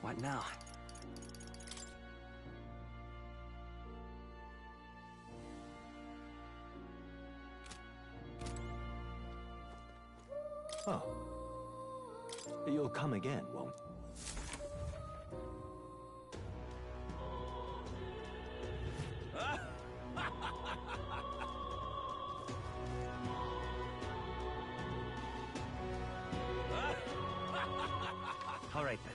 What now? Oh. You'll come again, won't All right then.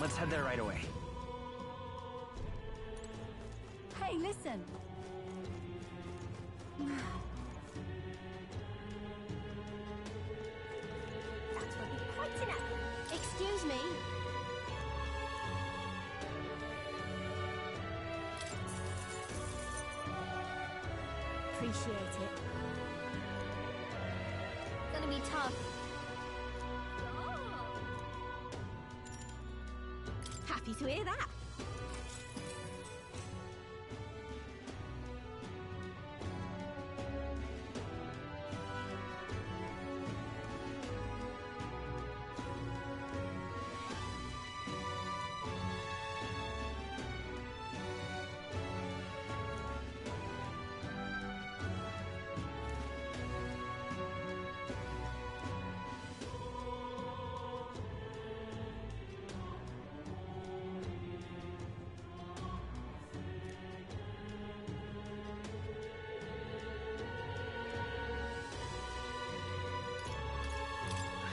Let's head there right away. Hey, listen. That will be quite enough. Excuse me. Appreciate it. Gonna be tough. Happy to hear that.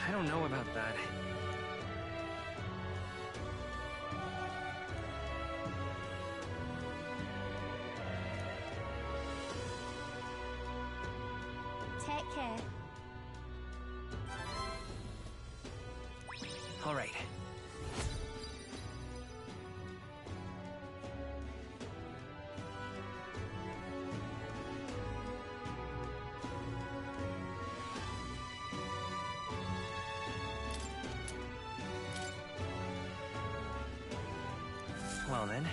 I don't know about that. Take care. All right. Well then.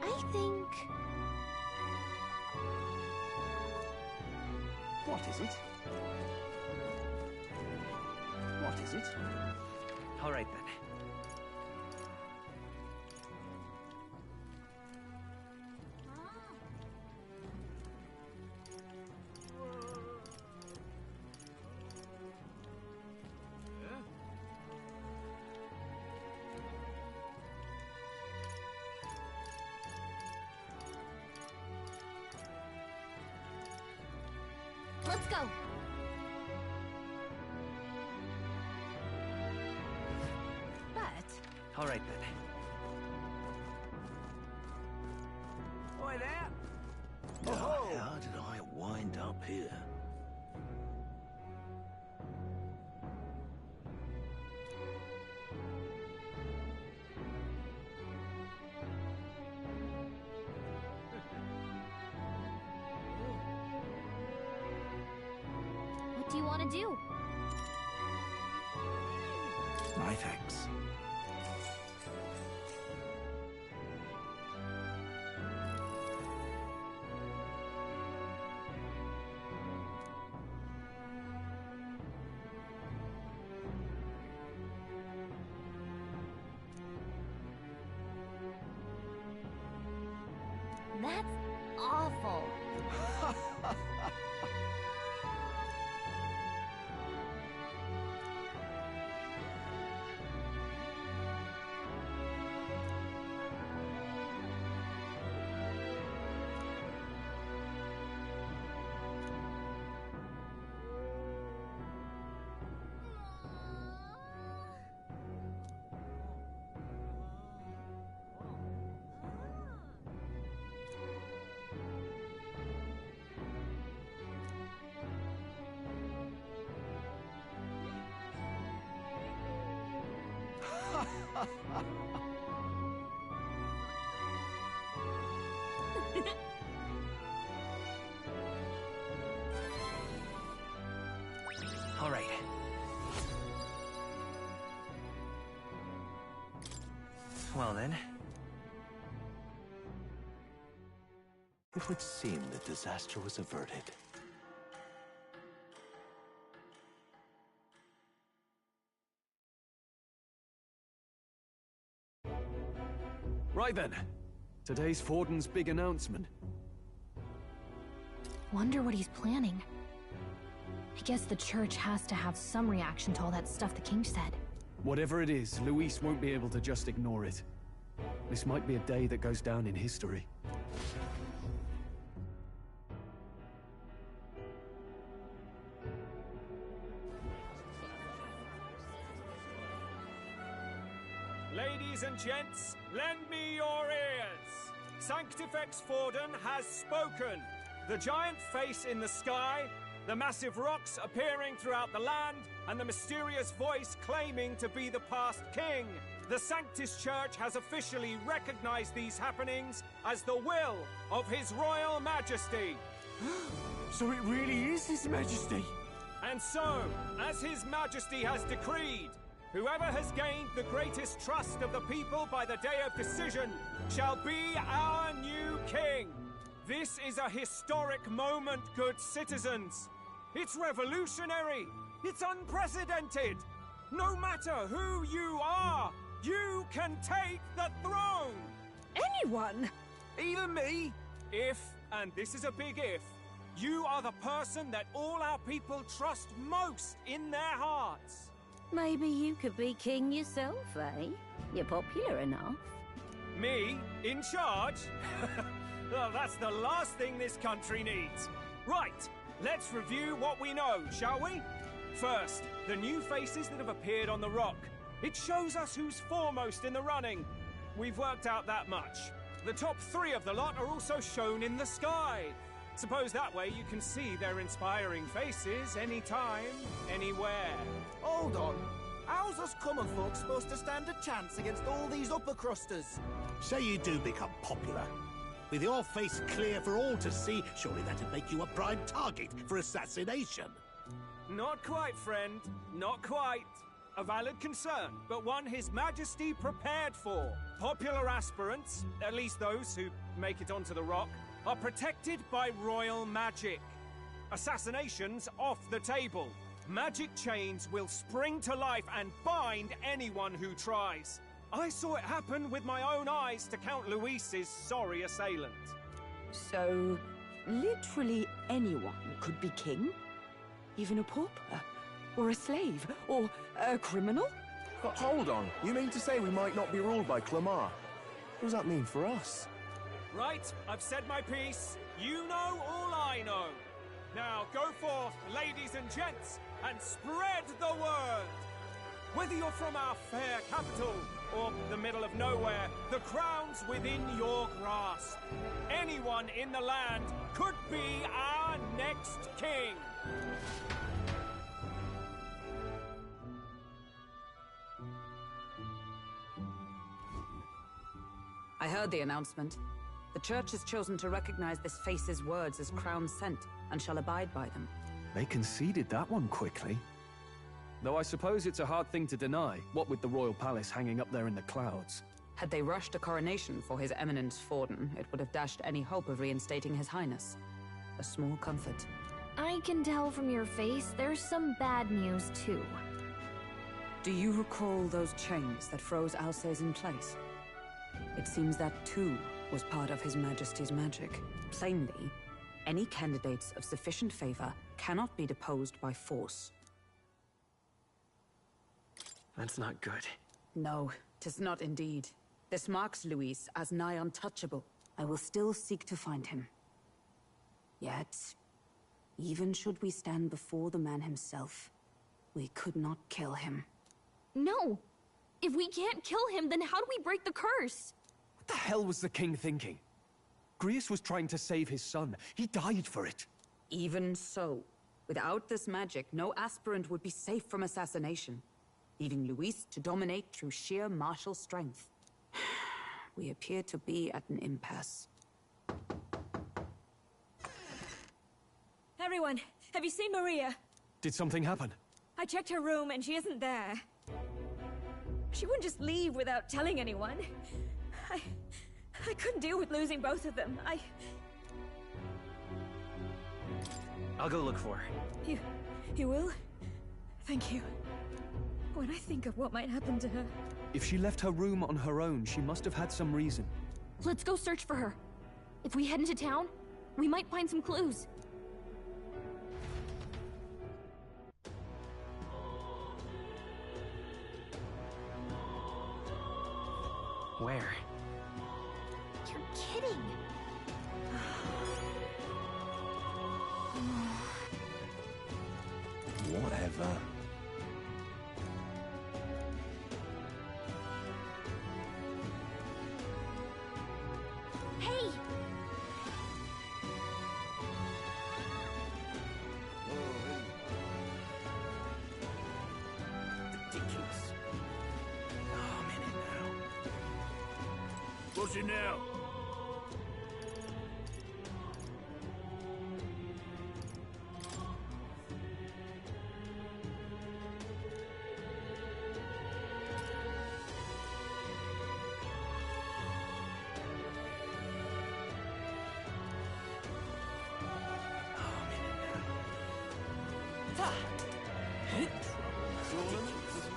I think... What is it? What is it? All right then. Let's go. But All right then. Oi there! How did I wind up here? What do you want to do? My thanks. That's awful. All right. Well then. It would seem that disaster was averted. Right then. Today's Forden's big announcement. Wonder what he's planning. I guess the church has to have some reaction to all that stuff the king said. Whatever it is, Luis won't be able to just ignore it. This might be a day that goes down in history. Ladies and gents, lend me your ears. Sanctifex Forden has spoken. The giant face in the sky, the massive rocks appearing throughout the land, and the mysterious voice claiming to be the past king. The Sanctus Church has officially recognized these happenings as the will of His Royal Majesty. So it really is His Majesty? And so, as His Majesty has decreed, whoever has gained the greatest trust of the people by the day of decision shall be our new king. This is a historic moment, good citizens. It's revolutionary. It's unprecedented. No matter who you are, you can take the throne. Anyone? Even me? If, and this is a big if, you are the person that all our people trust most in their hearts. Maybe you could be king yourself, eh? You're popular enough. Me? In charge? Well, that's the last thing this country needs. Right, let's review what we know, shall we? First, the new faces that have appeared on the rock. It shows us who's foremost in the running. We've worked out that much. The top 3 of the lot are also shown in the sky. Suppose that way you can see their inspiring faces anytime, anywhere. Hold on. How's us common folk supposed to stand a chance against all these upper crusters? Say you do become popular. With your face clear for all to see, surely that'd make you a prime target for assassination. Not quite, friend. Not quite. A valid concern, but one His Majesty prepared for. Popular aspirants, at least those who make it onto the rock, are protected by royal magic. Assassinations off the table. Magic chains will spring to life and bind anyone who tries. I saw it happen with my own eyes to Count Luis's sorry assailant. So, literally anyone could be king? Even a pauper? Or a slave? Or a criminal? Hold on. You mean to say we might not be ruled by Clamar? What does that mean for us? Right, I've said my piece. You know all I know. Now go forth, ladies and gents, and spread the word. Whether you're from our fair capital or the middle of nowhere, the crown's within your grasp. Anyone in the land could be our next king. I heard the announcement. The church has chosen to recognize this face's words as crown sent and shall abide by them. They conceded that one quickly. Though I suppose it's a hard thing to deny, what with the royal palace hanging up there in the clouds. Had they rushed a coronation for His Eminence Forden, it would have dashed any hope of reinstating His Highness. A small comfort. I can tell from your face there's some bad news too. Do you recall those chains that froze Alsace in place? It seems that too was part of His Majesty's magic. Plainly, any candidates of sufficient favor cannot be deposed by force. That's not good. No, 'tis not indeed. This marks Luis as nigh untouchable. I will still seek to find him. Yet, even should we stand before the man himself, we could not kill him. No! If we can't kill him, then how do we break the curse? What the hell was the king thinking? Grius was trying to save his son. He died for it. Even so, without this magic, no aspirant would be safe from assassination. leaving Luis to dominate through sheer martial strength. We appear to be at an impasse. Everyone, have you seen Maria? Did something happen? I checked her room and she isn't there. She wouldn't just leave without telling anyone. I couldn't deal with losing both of them. I'll go look for her. You will? Thank you. When I think of what might happen to her... If she left her room on her own, she must have had some reason. Let's go search for her. If we head into town, we might find some clues. Where? You're kidding. Whatever. Hey! Ridiculous. Oh, I'm in it now. What's it now?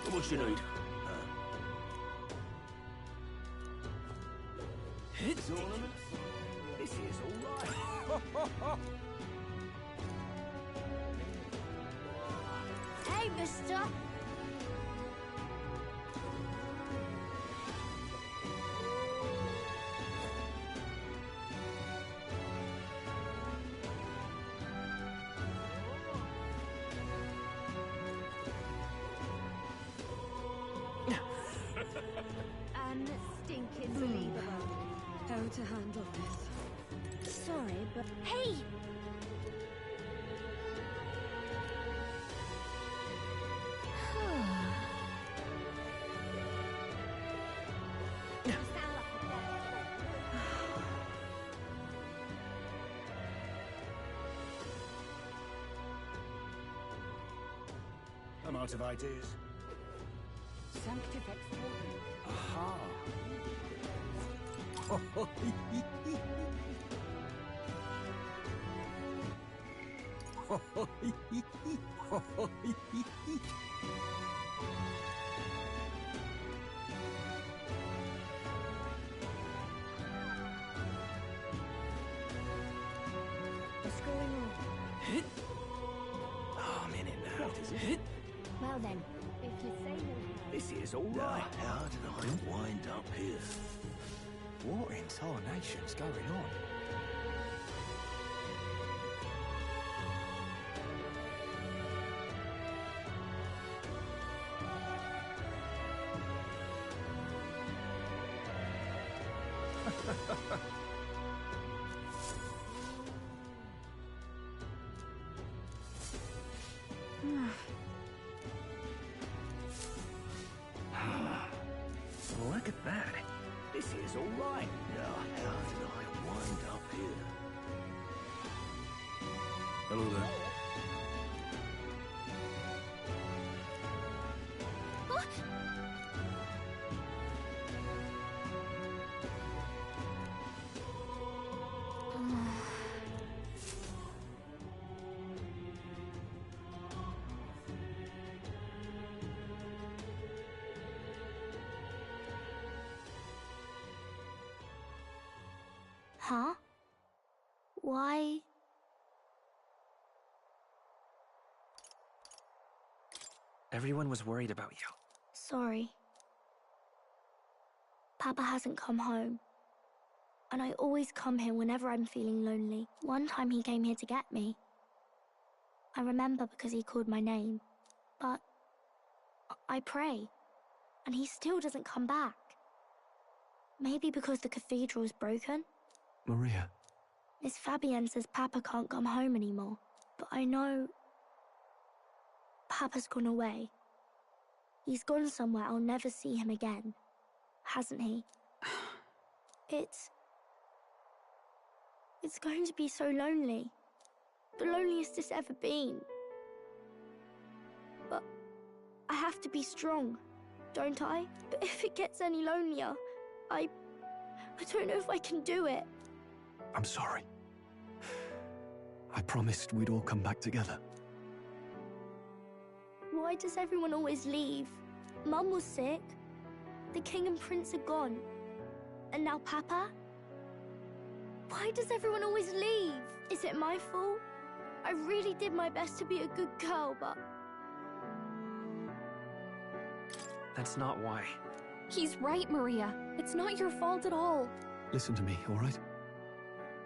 What you need? This is all right. Hey, mister! Unstinking how to handle this. Sorry, but... Hey! I'm out of ideas. Sanctifex Forte. Aha. What's going on? Oh, I'm in it now. What is it? Well then, if you say no... This is all right. How did I wind up here? What in tarnation's going on? Look at that. This is all right. Now, how did I wind up here? Hello there. Huh? Why? Everyone was worried about you. Sorry. Papa hasn't come home. And I always come here whenever I'm feeling lonely. One time he came here to get me. I remember because he called my name. But I pray. And he still doesn't come back. Maybe because the cathedral's broken? Maria. Miss Fabienne says Papa can't come home anymore. But I know... Papa's gone away. He's gone somewhere I'll never see him again, hasn't he? It's going to be so lonely. The loneliest it's ever been. But I have to be strong, don't I? But if it gets any lonelier, I don't know if I can do it. I'm sorry. I promised we'd all come back together. Why does everyone always leave? Mum was sick. The king and prince are gone. And now Papa? Why does everyone always leave? Is it my fault? I really did my best to be a good girl, but... That's not why. He's right, Maria. It's not your fault at all. Listen to me, all right?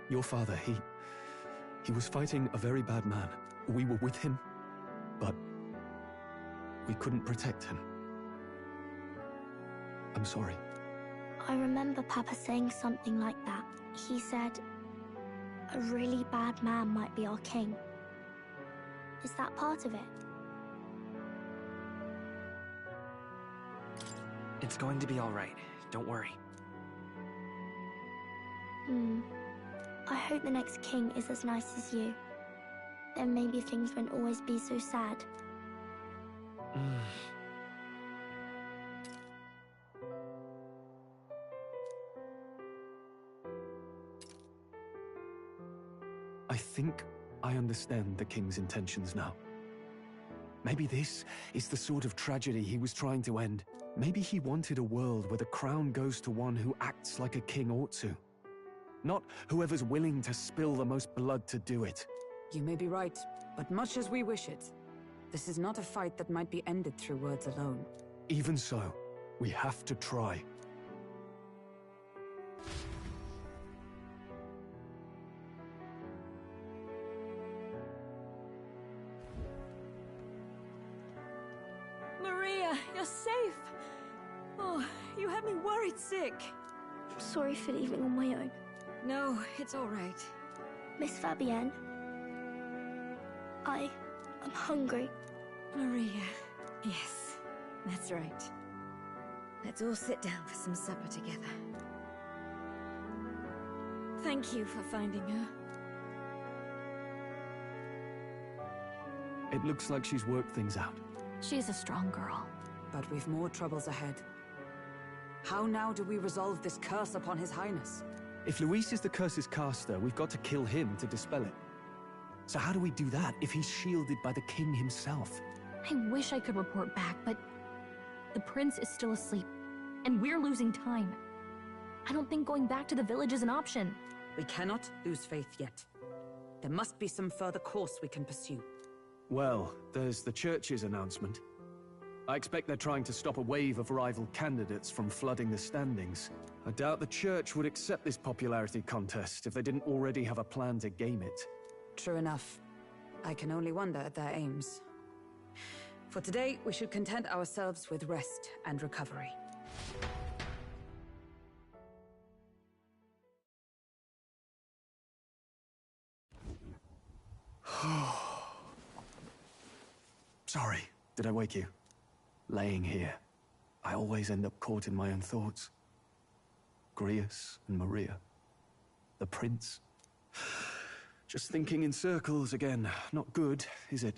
Your father, he was fighting a very bad man. We were with him, but we couldn't protect him. I'm sorry. I remember Papa saying something like that. He said, a really bad man might be our king. Is that part of it? It's going to be all right. Don't worry. I hope the next king is as nice as you. Then maybe things won't always be so sad. I think I understand the king's intentions now. Maybe this is the sort of tragedy he was trying to end. Maybe he wanted a world where the crown goes to one who acts like a king ought to. Not whoever's willing to spill the most blood to do it. You may be right, but much as we wish it, this is not a fight that might be ended through words alone. Even so, we have to try. Maria, you're safe. Oh, you had me worried sick. I'm sorry for leaving on my own. No, it's all right. Miss Fabienne, I'm hungry. Maria, yes, that's right. Let's all sit down for some supper together. Thank you for finding her. It looks like she's worked things out. She's a strong girl. But we've more troubles ahead. How now do we resolve this curse upon His Highness? If Luis is the curse's caster, we've got to kill him to dispel it. So how do we do that if he's shielded by the king himself? I wish I could report back, but the prince is still asleep, and we're losing time. I don't think going back to the village is an option. We cannot lose faith yet. There must be some further course we can pursue. Well, there's the church's announcement. I expect they're trying to stop a wave of rival candidates from flooding the standings. I doubt the church would accept this popularity contest if they didn't already have a plan to game it. True enough. I can only wonder at their aims. For today, we should content ourselves with rest and recovery. Sorry, did I wake you? Laying here, I always end up caught in my own thoughts. Grius and Maria. The prince. Just thinking in circles again. Not good, is it?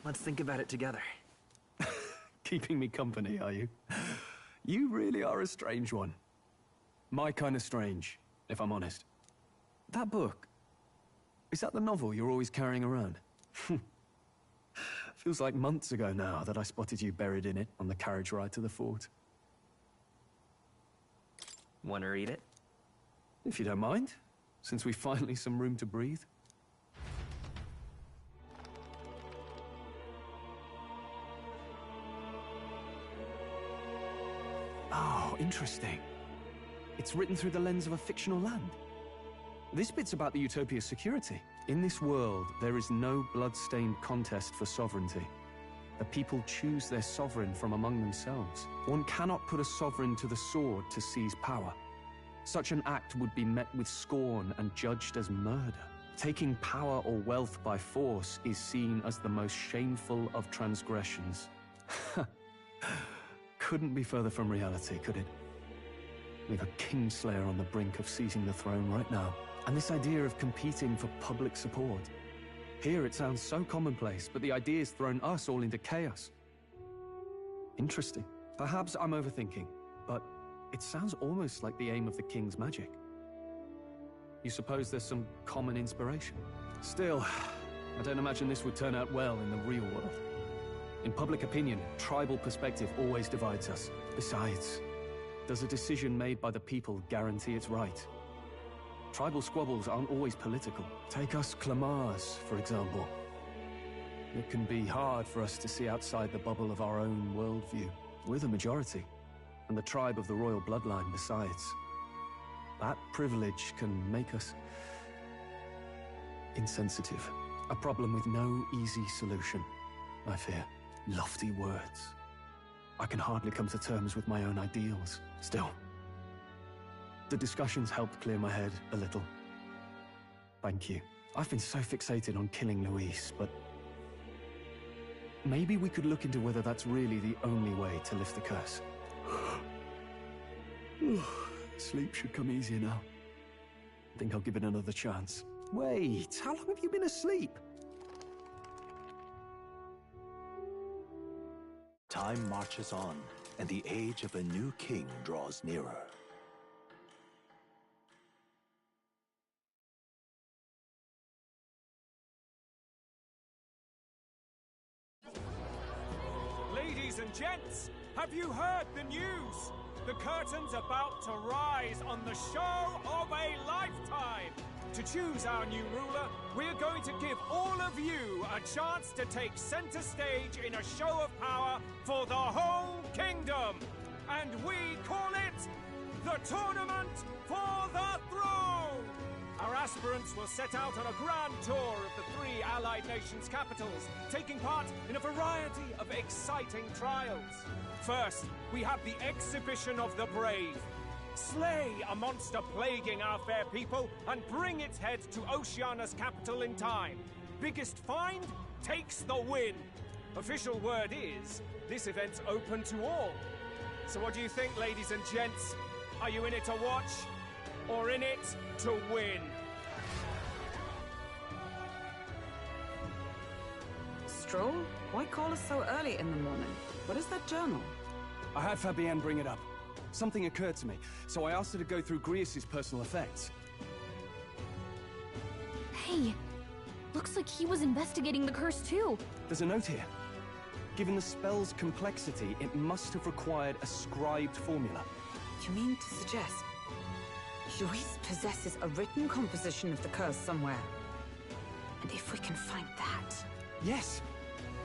Let's think about it together. Keeping me company, are you? You really are a strange one. My kind of strange, if I'm honest. That book, is that the novel you're always carrying around? Feels like months ago now that I spotted you buried in it on the carriage ride to the fort. Wanna read it? If you don't mind, since we finally some room to breathe. Oh, interesting. It's written through the lens of a fictional land. This bit's about the Utopia's security. In this world, there is no blood-stained contest for sovereignty. The people choose their sovereign from among themselves. One cannot put a sovereign to the sword to seize power. Such an act would be met with scorn and judged as murder. Taking power or wealth by force is seen as the most shameful of transgressions. Couldn't be further from reality, could it? We've a Kingslayer on the brink of seizing the throne right now. And this idea of competing for public support. Here it sounds so commonplace, but the idea's thrown us all into chaos. Interesting. Perhaps I'm overthinking, but it sounds almost like the aim of the King's magic. You suppose there's some common inspiration? Still, I don't imagine this would turn out well in the real world. In public opinion, tribal perspective always divides us. Besides, does a decision made by the people guarantee it's right? Tribal squabbles aren't always political. Take us Clamars, for example. It can be hard for us to see outside the bubble of our own worldview. We're the majority, and the tribe of the royal bloodline besides. That privilege can make us insensitive. A problem with no easy solution, I fear. Lofty words. I can hardly come to terms with my own ideals. Still, the discussions helped clear my head a little. Thank you. I've been so fixated on killing Luis, but maybe we could look into whether that's really the only way to lift the curse. Sleep should come easier now. I think I'll give it another chance. Wait, how long have you been asleep? Time marches on, and the age of a new king draws nearer. Ladies and gents, have you heard the news? The curtain's about to rise on the show of a lifetime. To choose our new ruler, we're going to give all of you a chance to take center stage in a show of power for the whole kingdom. And we call it the Tournament for the Throne. Our aspirants will set out on a grand tour of the 3 allied nations' capitals, taking part in a variety of exciting trials. First, we have the Exhibition of the Brave. Slay a monster plaguing our fair people and bring its head to Oceania's capital in time. Biggest find takes the win. Official word is, this event's open to all. So what do you think, ladies and gents? Are you in it to watch, or in it to win? Stroll? Why call us so early in the morning? What is that journal? I had Fabienne bring it up. Something occurred to me, so I asked her to go through Grius' personal effects. Hey, looks like he was investigating the curse too. There's a note here. Given the spell's complexity, it must have required a scribed formula. You mean to suggest Luis possesses a written composition of the curse somewhere? And if we can find that... Yes!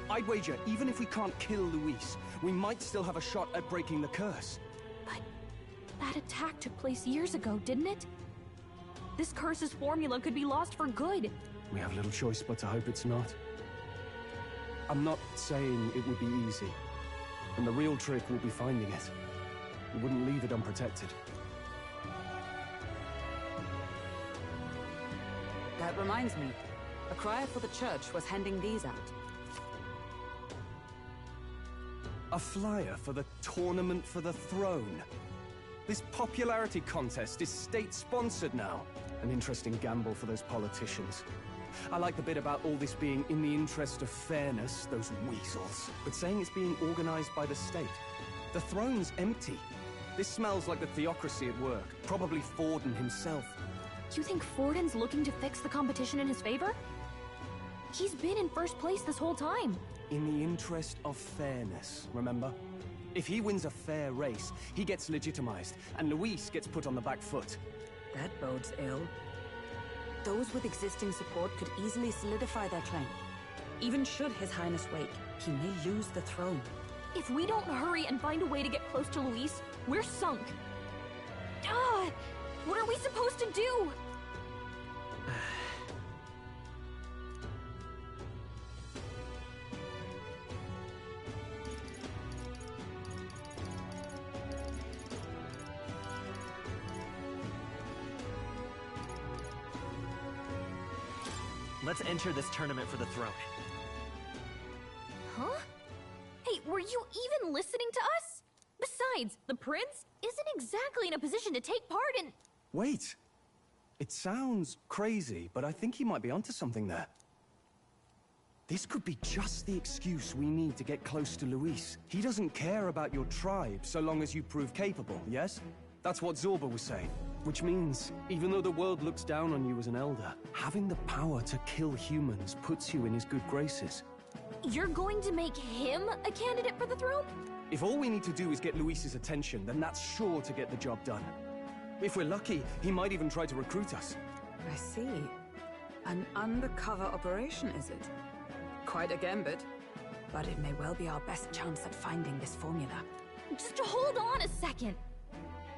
I'd wager, even if we can't kill Luis, we might still have a shot at breaking the curse. But that attack took place years ago, didn't it? This curse's formula could be lost for good. We have little choice but to hope it's not. I'm not saying it would be easy. And the real trick will be finding it. We wouldn't leave it unprotected. That reminds me. A crier for the church was handing these out. A flyer for the Tournament for the Throne. This popularity contest is state-sponsored now. An interesting gamble for those politicians. I like the bit about all this being in the interest of fairness, those weasels. But saying it's being organized by the state. The throne's empty. This smells like the theocracy at work. Probably Forden himself. You think Forden's looking to fix the competition in his favor? He's been in first place this whole time. In the interest of fairness, remember? If he wins a fair race, he gets legitimized, and Luis gets put on the back foot. That bodes ill. Those with existing support could easily solidify their claim. Even should His Highness wake, he may lose the throne. If we don't hurry and find a way to get close to Luis, we're sunk. What are we supposed to do? Let's enter this tournament for the throne. Huh? Hey, were you even listening to us? Besides, the prince isn't exactly in a position to take part in... Wait. It sounds crazy, but I think he might be onto something there. This could be just the excuse we need to get close to Luis. He doesn't care about your tribe so long as you prove capable, yes? That's what Zorba was saying. Which means, even though the world looks down on you as an elder, having the power to kill humans puts you in his good graces. You're going to make him a candidate for the throne? If all we need to do is get Luis's attention, then that's sure to get the job done. If we're lucky, he might even try to recruit us. I see. An undercover operation, is it? Quite a gambit. But it may well be our best chance at finding this formula. Just hold on a second.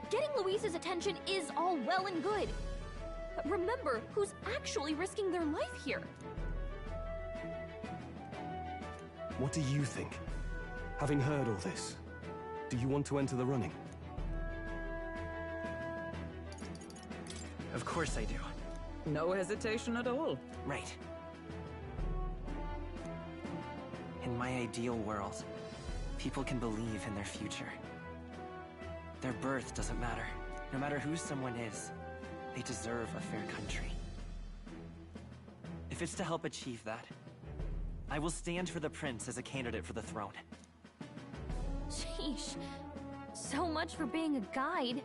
Getting Luis's attention is all well and good. But remember who's actually risking their life here. What do you think? Having heard all this, do you want to enter the running? Of course I do. No hesitation at all. Right. In my ideal world, people can believe in their future. Their birth doesn't matter. No matter who someone is, they deserve a fair country. If it's to help achieve that, I will stand for the prince as a candidate for the throne. Sheesh. So much for being a guide.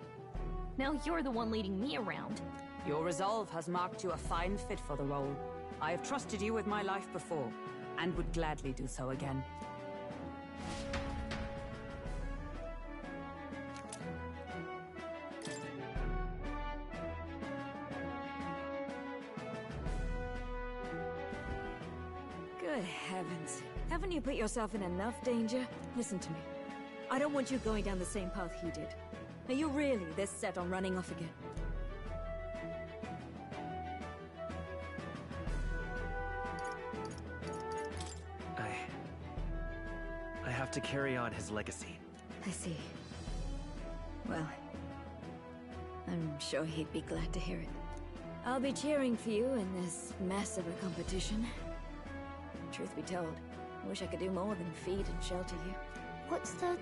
Now you're the one leading me around. Your resolve has marked you a fine fit for the role. I have trusted you with my life before, and would gladly do so again. Good heavens. Haven't you put yourself in enough danger? Listen to me. I don't want you going down the same path he did. Are you really this set on running off again? I have to carry on his legacy. I see. Well, I'm sure he'd be glad to hear it. I'll be cheering for you in this mess of a competition. Truth be told, I wish I could do more than feed and shelter you. What's the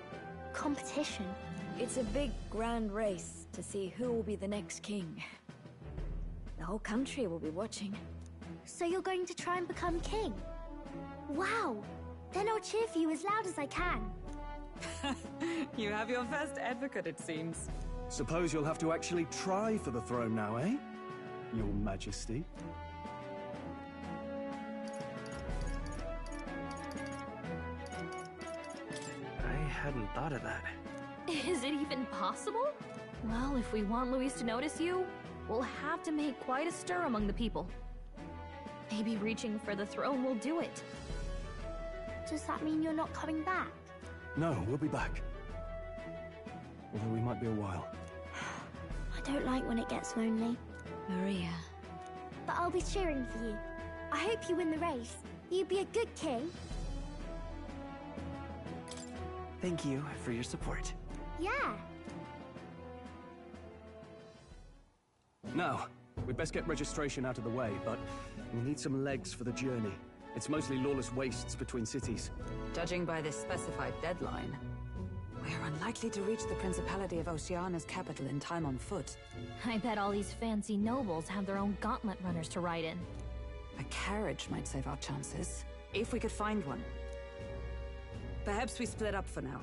competition? It's a big, grand race to see who will be the next king. The whole country will be watching. So you're going to try and become king? Wow! Then I'll cheer for you as loud as I can. You have your first advocate, it seems. Suppose you'll have to actually try for the throne now, eh? Your Majesty. I hadn't thought of that. Is it even possible? Well, if we want Luis to notice you, we'll have to make quite a stir among the people. Maybe reaching for the throne will do it. Does that mean you're not coming back? No, we'll be back. Although we might be a while. I don't like when it gets lonely. Maria. But I'll be cheering for you. I hope you win the race. You'd be a good king. Thank you for your support. Yeah. Now, we'd best get registration out of the way, but we'll need some legs for the journey. It's mostly lawless wastes between cities. Judging by this specified deadline, we are unlikely to reach the Principality of Oceana's capital in time on foot. I bet all these fancy nobles have their own gauntlet runners to ride in. A carriage might save our chances, if we could find one. Perhaps we split up for now.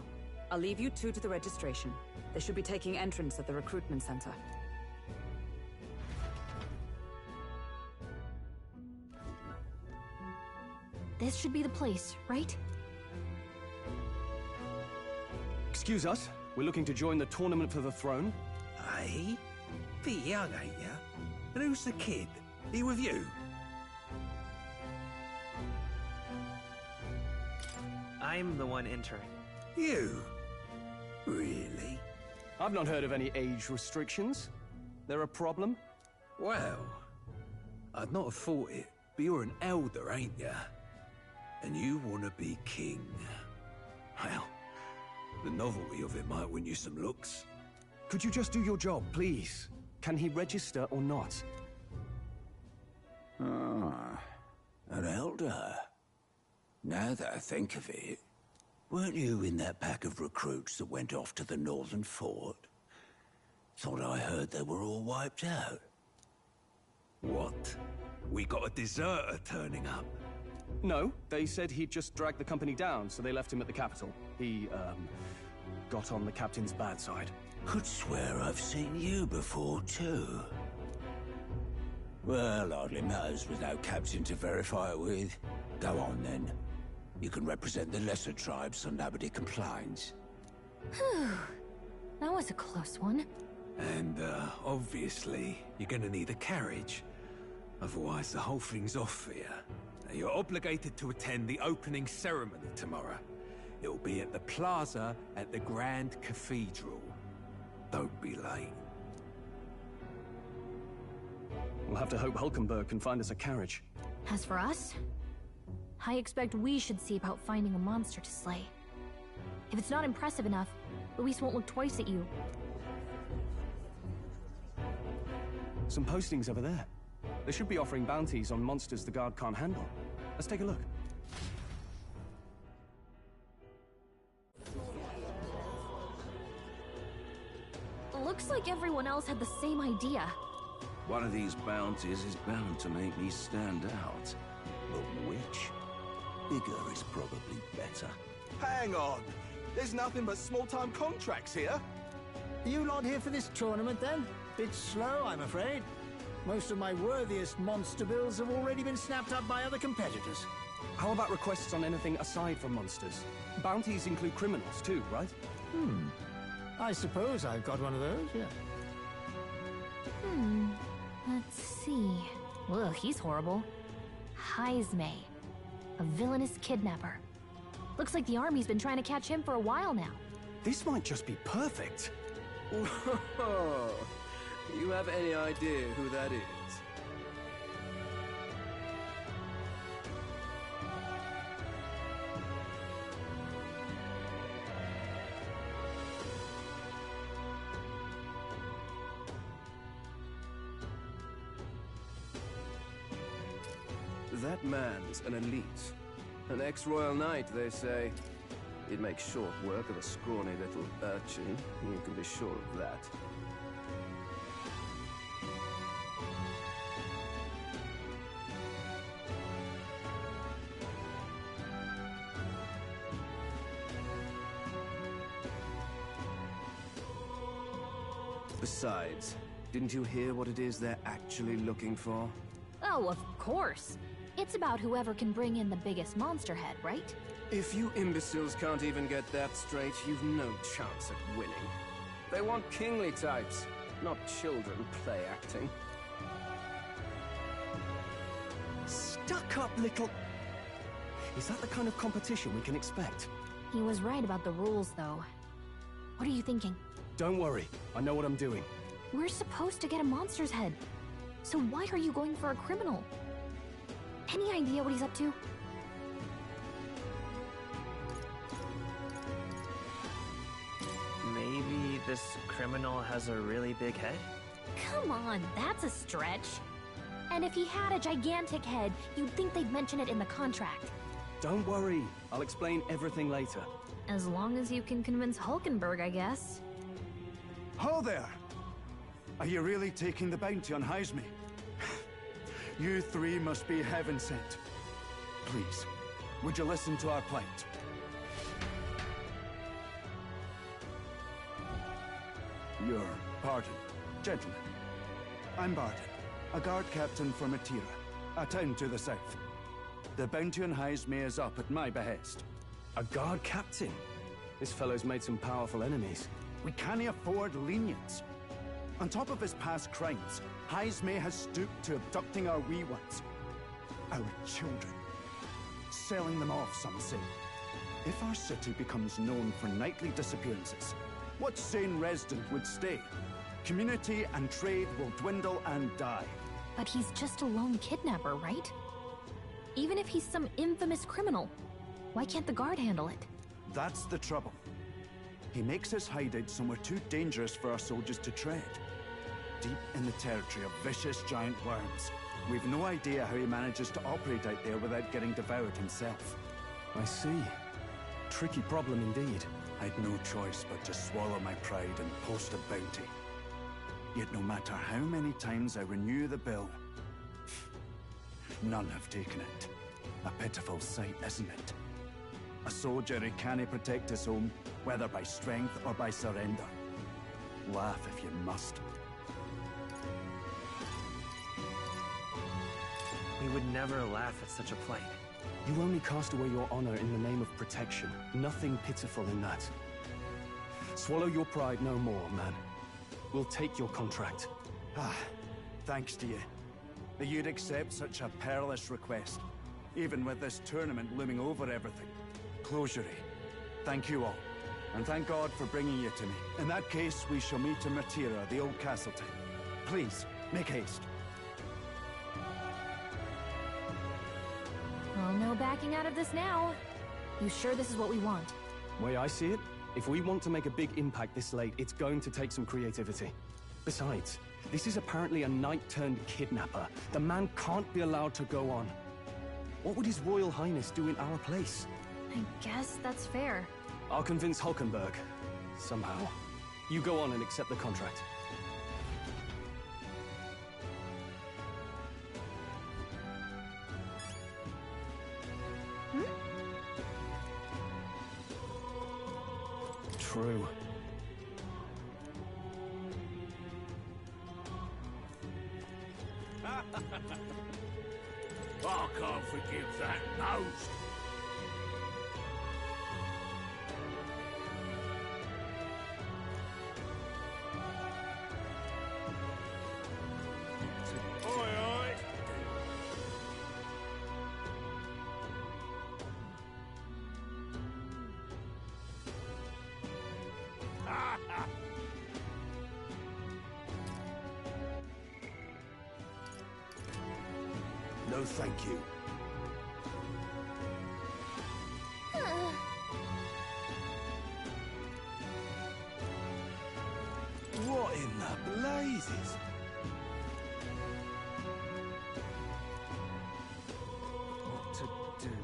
I'll leave you two to the registration. They should be taking entrance at the recruitment center. This should be the place, right? Excuse us, we're looking to join the tournament for the throne. Aye? Pretty young, ain't ya? And who's the kid? He with you? I'm the one entering. You? Really? I've not heard of any age restrictions. There a problem? Well, I'd not have thought it, but you're an elder, ain't ya? And you want to be king. Well, the novelty of it might win you some looks. Could you just do your job, please? Can he register or not? Ah, an elder. Now that I think of it, weren't you in that pack of recruits that went off to the northern fort? Thought I heard they were all wiped out. What? We got a deserter turning up? No, they said he'd just dragged the company down, so they left him at the capital. He, got on the captain's bad side. Could swear I've seen you before, too. Well, hardly matters with no captain to verify it with. Go on, then. You can represent the lesser tribes so nobody complains. Whew. That was a close one. And, obviously, you're gonna need a carriage. Otherwise, the whole thing's off for you. Now, you're obligated to attend the opening ceremony tomorrow. It'll be at the plaza at the Grand Cathedral. Don't be late. We'll have to hope Hulkenberg can find us a carriage. As for us, I expect we should see about finding a monster to slay. If it's not impressive enough, Luis won't look twice at you. Some postings over there. They should be offering bounties on monsters the guard can't handle. Let's take a look. Looks like everyone else had the same idea. One of these bounties is bound to make me stand out. But which? Bigger is probably better. Hang on! There's nothing but small-time contracts here. You lot here for this tournament, then? Bit slow, I'm afraid. Most of my worthiest monster bills have already been snapped up by other competitors. How about requests on anything aside from monsters? Bounties include criminals too, right? I suppose I've got one of those, yeah. Let's see. Ugh, he's horrible. Heisme. A villainous kidnapper. Looks like the army's been trying to catch him for a while now. This might just be perfect. You have any idea who that is? That man's an elite. An ex-royal knight, they say. He'd make short work of a scrawny little urchin. You can be sure of that. Besides, didn't you hear what it is they're actually looking for? Oh, of course. It's about whoever can bring in the biggest monster head, right? If you imbeciles can't even get that straight, you've no chance at winning. They want kingly types, not children play acting. Stuck-up little... Is that the kind of competition we can expect? He was right about the rules, though. What are you thinking? Don't worry, I know what I'm doing. We're supposed to get a monster's head. So why are you going for a criminal? Any idea what he's up to? Maybe this criminal has a really big head? Come on, that's a stretch. And if he had a gigantic head, you'd think they'd mention it in the contract. Don't worry, I'll explain everything later. As long as you can convince Hulkenberg, I guess. Ho there! Are you really taking the bounty on Heisme? You three must be heaven sent. Please, would you listen to our plight? Your pardon, gentlemen. I'm Barton, a guard captain for Matira, a town to the south. The bounty on Highsmere is up at my behest. A guard captain? This fellow's made some powerful enemies. We can't afford lenience. On top of his past crimes, Highsmere has stooped to abducting our wee ones. Our children. Selling them off, some say. If our city becomes known for nightly disappearances, what sane resident would stay? Community and trade will dwindle and die. But he's just a lone kidnapper, right? Even if he's some infamous criminal, why can't the guard handle it? That's the trouble. He makes his hideout somewhere too dangerous for our soldiers to tread. Deep in the territory of vicious giant worms. We've no idea how he manages to operate out there without getting devoured himself. I see. Tricky problem indeed. I'd no choice but to swallow my pride and post a bounty. Yet no matter how many times I renew the bill, none have taken it. A pitiful sight, isn't it? A soldier who can't protect his home, whether by strength or by surrender. Laugh if you must. We would never laugh at such a plight. You only cast away your honor in the name of protection. Nothing pitiful in that. Swallow your pride no more, man. We'll take your contract. Thanks to you. That you'd accept such a perilous request, even with this tournament looming over everything. Closure. Thank you all, and thank God for bringing you to me. In that case, we shall meet in Matira, the old castle town. Please, make haste. Well, no backing out of this now. You sure this is what we want? Way I see it, if we want to make a big impact this late, it's going to take some creativity. Besides, this is apparently a knight-turned-kidnapper. The man can't be allowed to go on. What would His Royal Highness do in our place? I guess that's fair. I'll convince Hulkenberg. Somehow. You go on and accept the contract. True. I can't forgive that nose. Oi, oi. No, thank you. What in the blazes? What to do,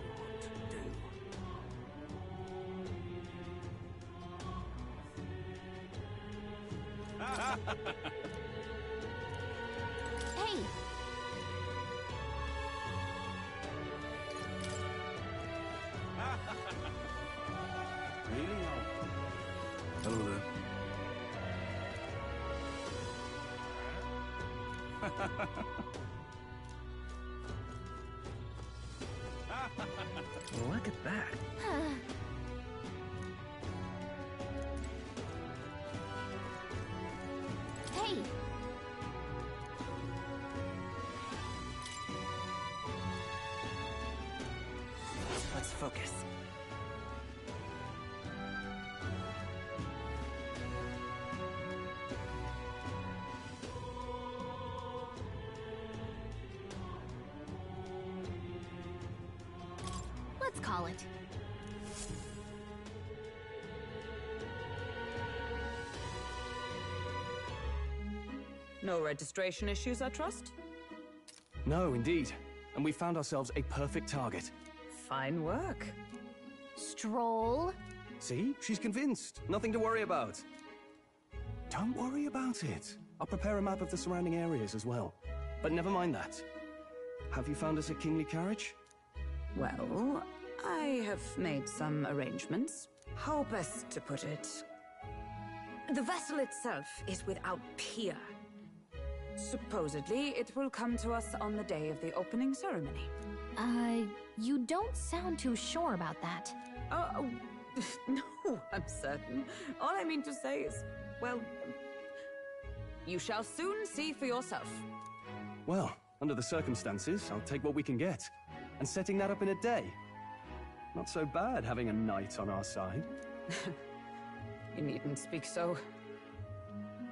Hey! Really? Hello there. Look at that. Hey! Let's focus. Let's call it. No registration issues, I trust? No, indeed. And we found ourselves a perfect target. Fine work. Stroll. See? She's convinced. Nothing to worry about. Don't worry about it. I'll prepare a map of the surrounding areas as well. But never mind that. Have you found us a kingly carriage? Well, I have made some arrangements. How best to put it? The vessel itself is without peer. Supposedly, it will come to us on the day of the opening ceremony. You don't sound too sure about that. Oh, no, I'm certain. All I mean to say is, well, you shall soon see for yourself. Well, under the circumstances, I'll take what we can get. And setting that up in a day. Not so bad having a knight on our side. You needn't speak so.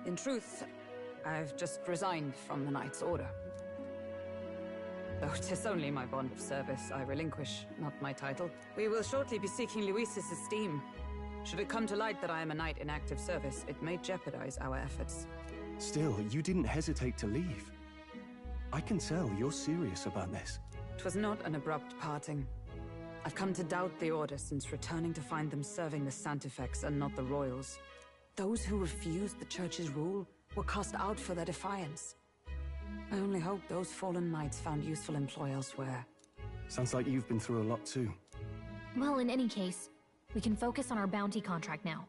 In truth, I've just resigned from the Knight's Order. Though 'tis only my bond of service I relinquish, not my title. We will shortly be seeking Luis's esteem. Should it come to light that I am a knight in active service, it may jeopardize our efforts. Still, you didn't hesitate to leave. I can tell you're serious about this. It was not an abrupt parting. I've come to doubt the Order since returning to find them serving the Santifex and not the Royals. Those who refused the Church's rule were cast out for their defiance. I only hope those fallen knights found useful employ elsewhere. Sounds like you've been through a lot too. Well, in any case, we can focus on our bounty contract now.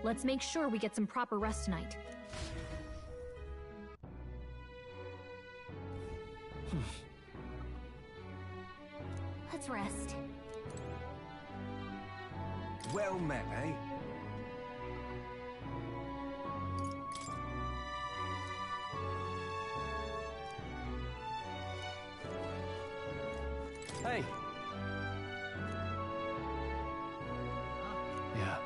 Let's make sure we get some proper rest tonight. Let's rest. Well met, eh? Hey! Yeah.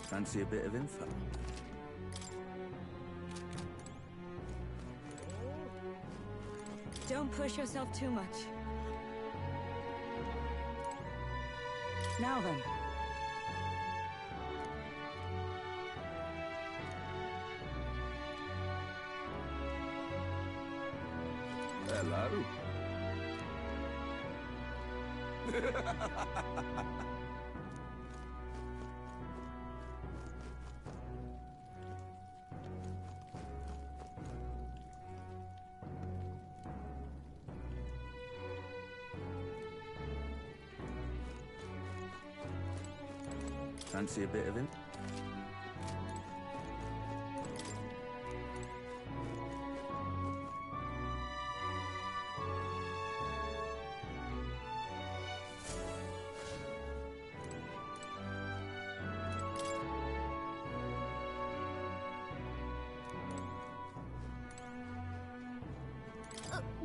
Fancy a bit of info? Don't push yourself too much. Now then. Hello. Fancy a bit of him?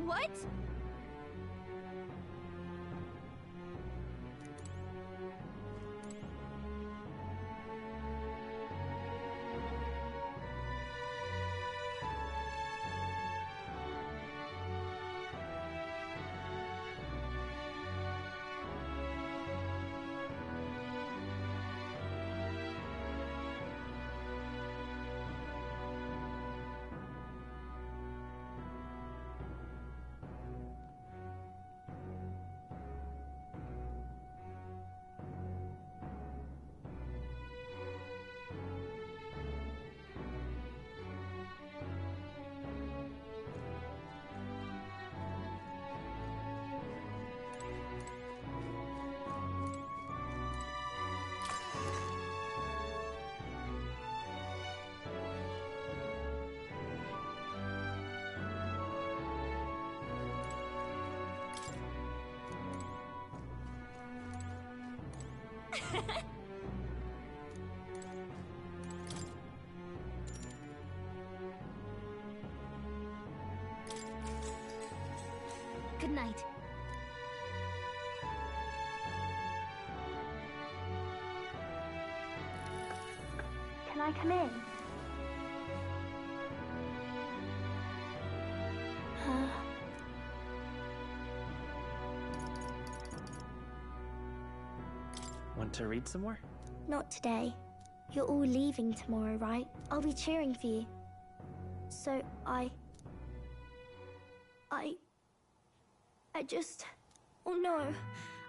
What? Good night. Can I come in? Want to read some more? Not today. You're all leaving tomorrow, right? I'll be cheering for you. So I just... Oh no.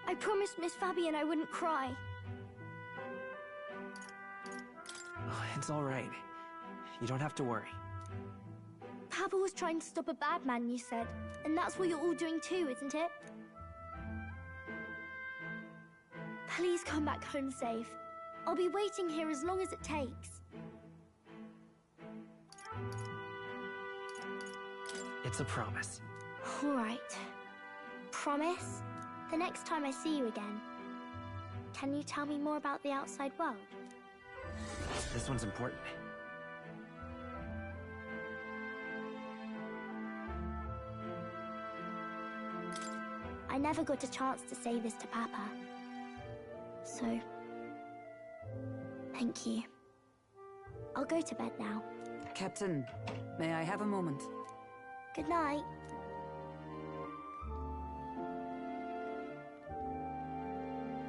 I promised Miss Fabian I wouldn't cry. Oh, it's all right. You don't have to worry. Papa was trying to stop a bad man, you said. And that's what you're all doing too, isn't it? Please come back home safe. I'll be waiting here as long as it takes. It's a promise. All right. Promise? The next time I see you again, can you tell me more about the outside world? This one's important. I never got a chance to say this to Papa. So, thank you. I'll go to bed now. Captain, may I have a moment? Good night.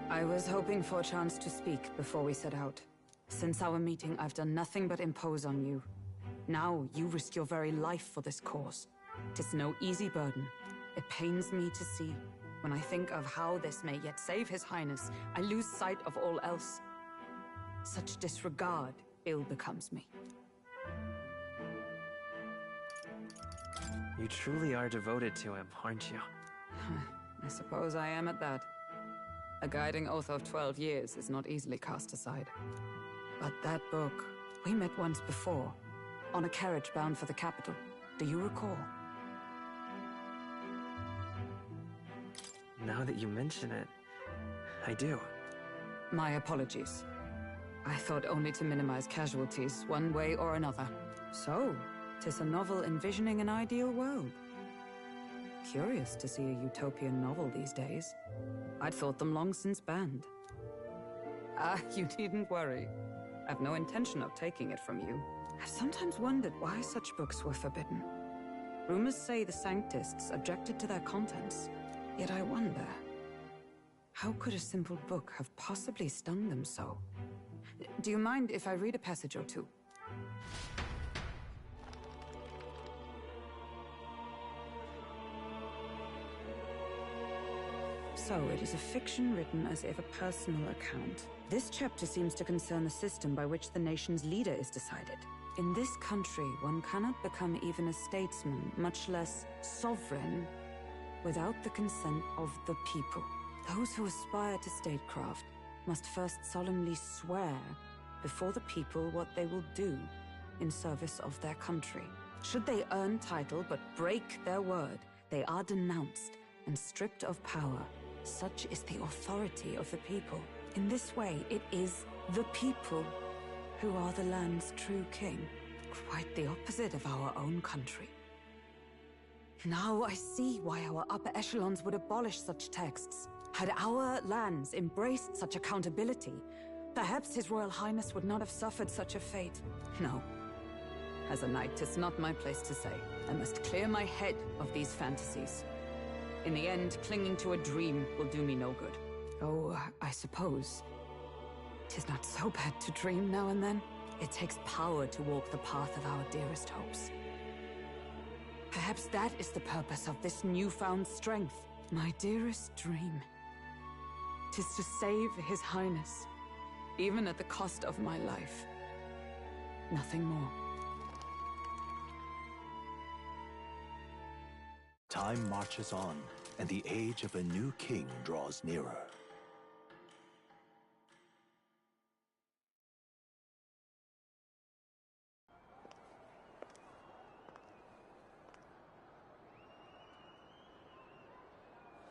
I was hoping for a chance to speak before we set out. Since our meeting, I've done nothing but impose on you. Now, you risk your very life for this cause. 'Tis no easy burden. It pains me to see. When I think of how this may yet save His Highness, I lose sight of all else. Such disregard ill becomes me. You truly are devoted to him, aren't you? I suppose I am at that. A guiding oath of 12 years is not easily cast aside. But that book, we met once before, on a carriage bound for the capital. Do you recall? Now that you mention it, I do. My apologies. I thought only to minimize casualties, one way or another. So, 'tis a novel envisioning an ideal world. Curious to see a utopian novel these days. I'd thought them long since banned. You needn't worry. I've no intention of taking it from you. I've sometimes wondered why such books were forbidden. Rumors say the Sanctists objected to their contents. Yet I wonder, how could a simple book have possibly stung them so? Do you mind if I read a passage or two? So, it is a fiction written as if a personal account. This chapter seems to concern the system by which the nation's leader is decided. In this country, one cannot become even a statesman, much less sovereign, without the consent of the people. Those who aspire to statecraft must first solemnly swear before the people what they will do in service of their country. Should they earn title but break their word, they are denounced and stripped of power. Such is the authority of the people. In this way, it is the people who are the land's true king. Quite the opposite of our own country. Now I see why our upper echelons would abolish such texts. Had our lands embraced such accountability, perhaps His Royal Highness would not have suffered such a fate. No. As a knight, 'tis not my place to say. I must clear my head of these fantasies. In the end, clinging to a dream will do me no good. Oh, I suppose 'tis not so bad to dream now and then. It takes power to walk the path of our dearest hopes. Perhaps that is the purpose of this newfound strength. My dearest dream. 'Tis to save His Highness, even at the cost of my life. Nothing more. Time marches on, and the age of a new king draws nearer.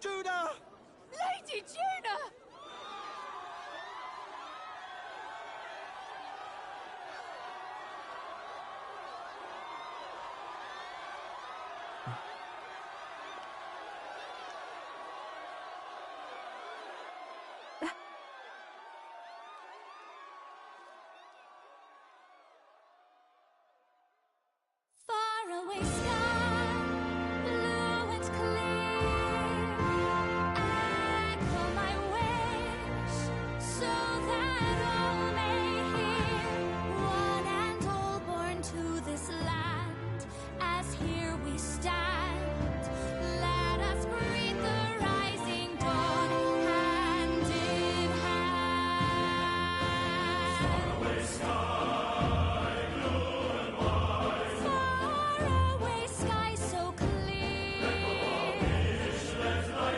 Judah! Lady Judah! Faraway sky, blue and clear. Echo my wish, so that all may hear. One and all born to this land, as here we stand. Let us greet the rising dawn, hand in hand. Faraway sky. Faraway sky so clear. Let my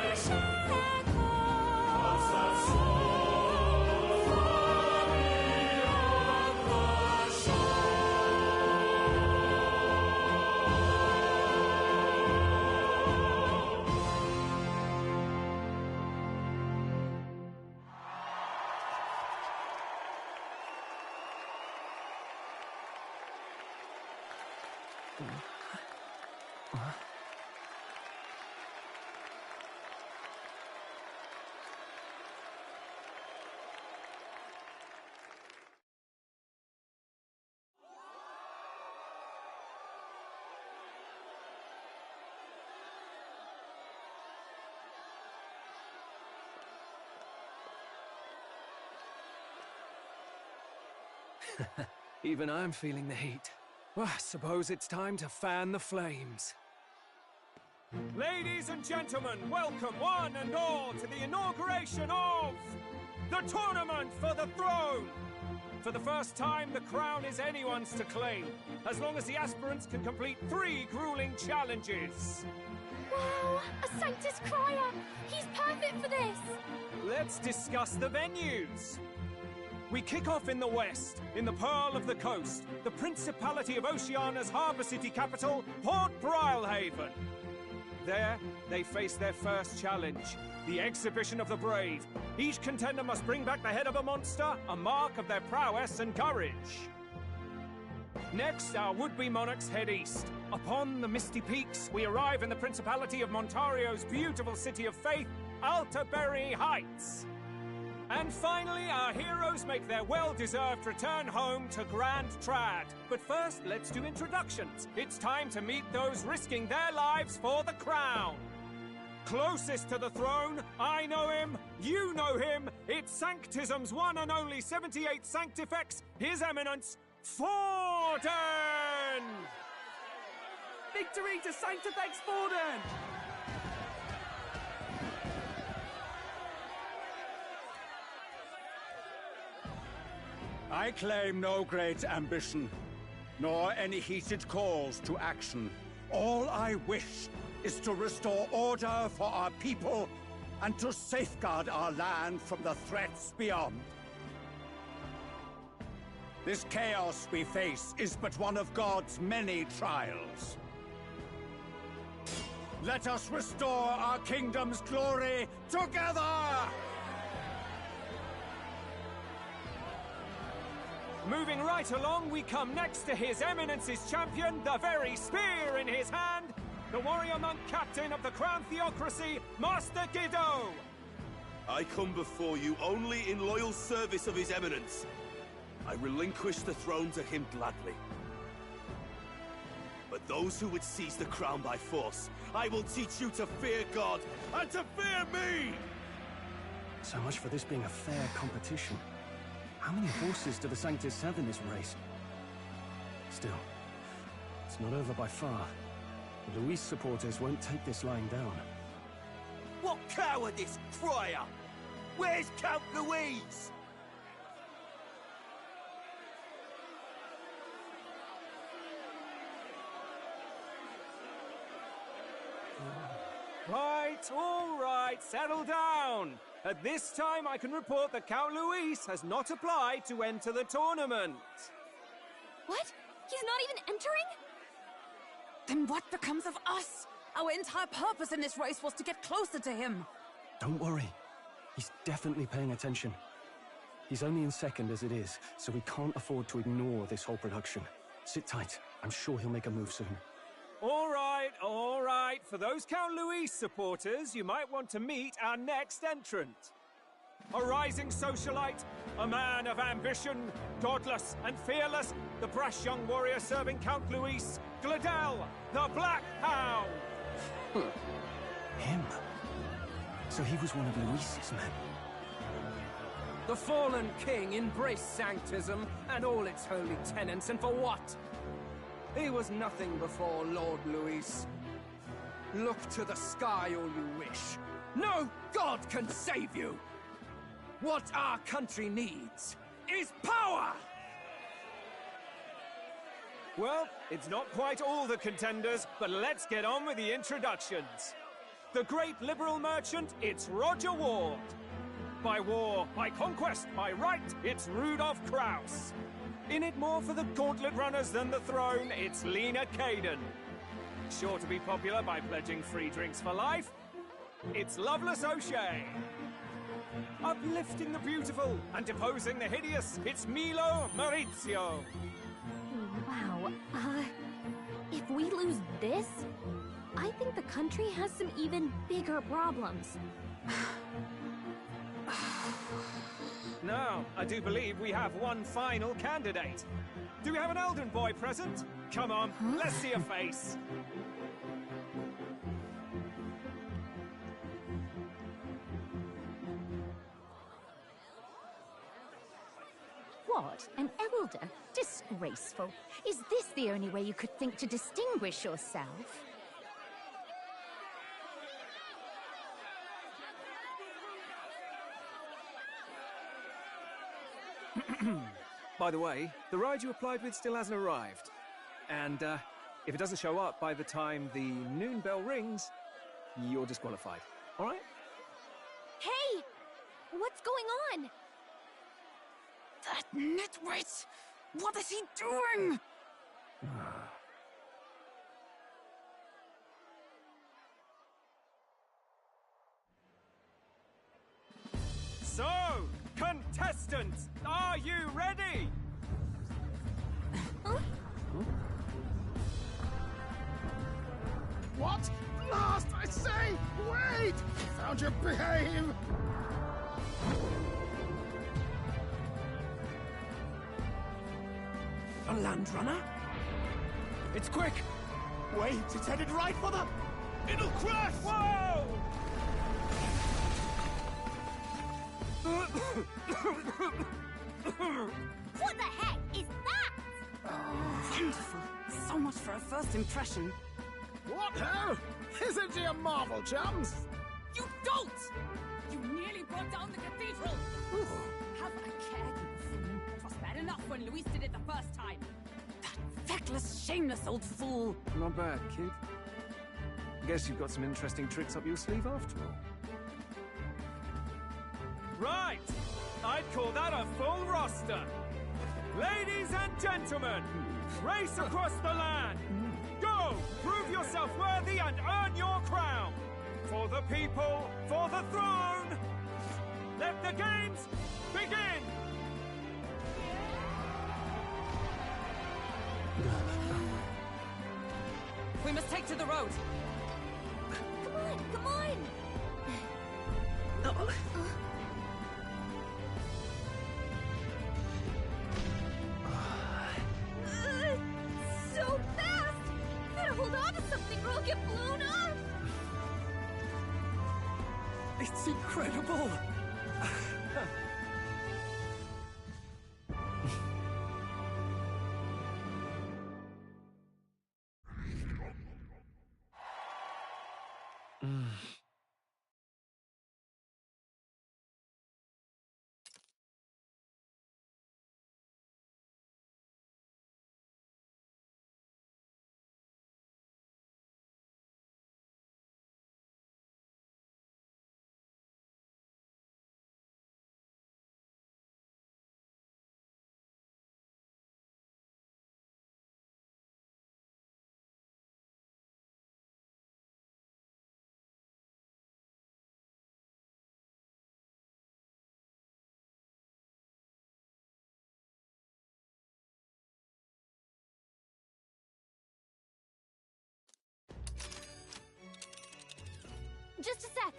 wish echo. For me on the shore. Even I'm feeling the heat. Well, I suppose it's time to fan the flames. Ladies and gentlemen, welcome one and all to the inauguration of the Tournament for the Throne! For the first time, the crown is anyone's to claim, as long as the aspirants can complete 3 grueling challenges. Wow! A Sanctus Crier! He's perfect for this! Let's discuss the venues. We kick off in the west, in the Pearl of the Coast, the Principality of Oceania's harbour city capital, Port Brilehaven. There, they face their first challenge, the Exhibition of the Brave. Each contender must bring back the head of a monster, a mark of their prowess and courage. Next, our would-be monarchs head east. Upon the misty peaks, we arrive in the Principality of Montario's beautiful city of faith, Altaberry Heights. And finally, our heroes make their well-deserved return home to Grand Trad. But first, let's do introductions. It's time to meet those risking their lives for the crown. Closest to the throne, I know him, you know him. It's Sanctism's one and only 78th Sanctifex, His Eminence, Forden! Victory to Sanctifex Forden! I claim no great ambition, nor any heated calls to action. All I wish is to restore order for our people and to safeguard our land from the threats beyond. This chaos we face is but one of God's many trials. Let us restore our kingdom's glory together! Moving right along, we come next to His Eminence's champion, the very spear in his hand, the warrior monk captain of the Crown Theocracy, Master Giddo! I come before you only in loyal service of His Eminence. I relinquish the throne to him gladly. But those who would seize the crown by force, I will teach you to fear God and to fear me! So much for this being a fair competition. How many horses do the Sanctus have in this race? Still, it's not over by far. The Luis supporters won't take this lying down. What cowardice, Crier! Where's Count Louise? All right, settle down. At this time, I can report that Count Luis has not applied to enter the tournament. What? He's not even entering? Then what becomes of us? Our entire purpose in this race was to get closer to him. Don't worry. He's definitely paying attention. He's only in second as it is, so we can't afford to ignore this whole production. Sit tight. I'm sure he'll make a move soon. All right. For those Count Luis supporters, you might want to meet our next entrant. A rising socialite, a man of ambition, godless and fearless, the brash young warrior serving Count Luis, Gladel, the Black Hound. Him? So he was one of Luis's men. The fallen king embraced Sanctism and all its holy tenets, and for what? He was nothing before Lord Luis. Look to the sky all you wish. No god can save you! What our country needs is power! Well, it's not quite all the contenders, but let's get on with the introductions. The great liberal merchant, it's Roger Ward. By war, by conquest, by right, it's Rudolph Kraus. In it more for the gauntlet runners than the throne, it's Lena Caden. Sure to be popular by pledging free drinks for life, it's Loveless O'Shea. Uplifting the beautiful and deposing the hideous, it's Milo Maurizio. Wow, if we lose this, I think the country has some even bigger problems. Now, I do believe we have one final candidate. Do we have an Elden boy present? Come on, let's see a face. What? An elder? Disgraceful. Is this the only way you could think to distinguish yourself? By the way, the ride you applied with still hasn't arrived. And, if it doesn't show up by the time the noon bell rings, you're disqualified. All right? Hey! What's going on? That nitwit! What is he doing? So, contestants, are you ready? What? Last, I say! Wait! Found your behave! A land runner? It's quick! Wait, it's headed right for the... It'll crash! Whoa! What the heck is that? Wonderful. So much for a first impression. What ho? Isn't he a marvel, chums? You don't! You nearly brought down the cathedral! Have a care, you fool. It was bad enough when Luis did it the first time. Feckless, shameless old fool. Not bad, kid. Guess you've got some interesting tricks up your sleeve after all. Right! I'd call that a full roster. Ladies and gentlemen, race across the land. Go! Prove yourself worthy and earn your crown. For the people, for the throne. Let the games begin! We must take to the road. Come on, come on! So fast! Better hold on to something or I'll get blown up! It's incredible! Just a sec.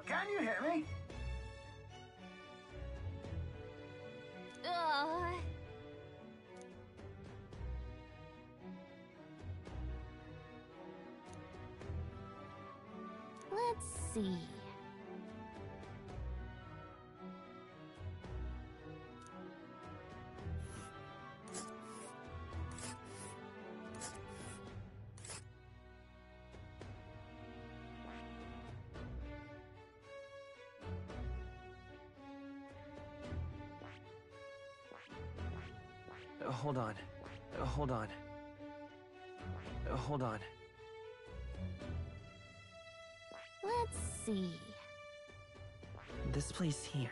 Can you hear me? Let's see. Hold on. Hold on. Hold on. Let's see. This place here.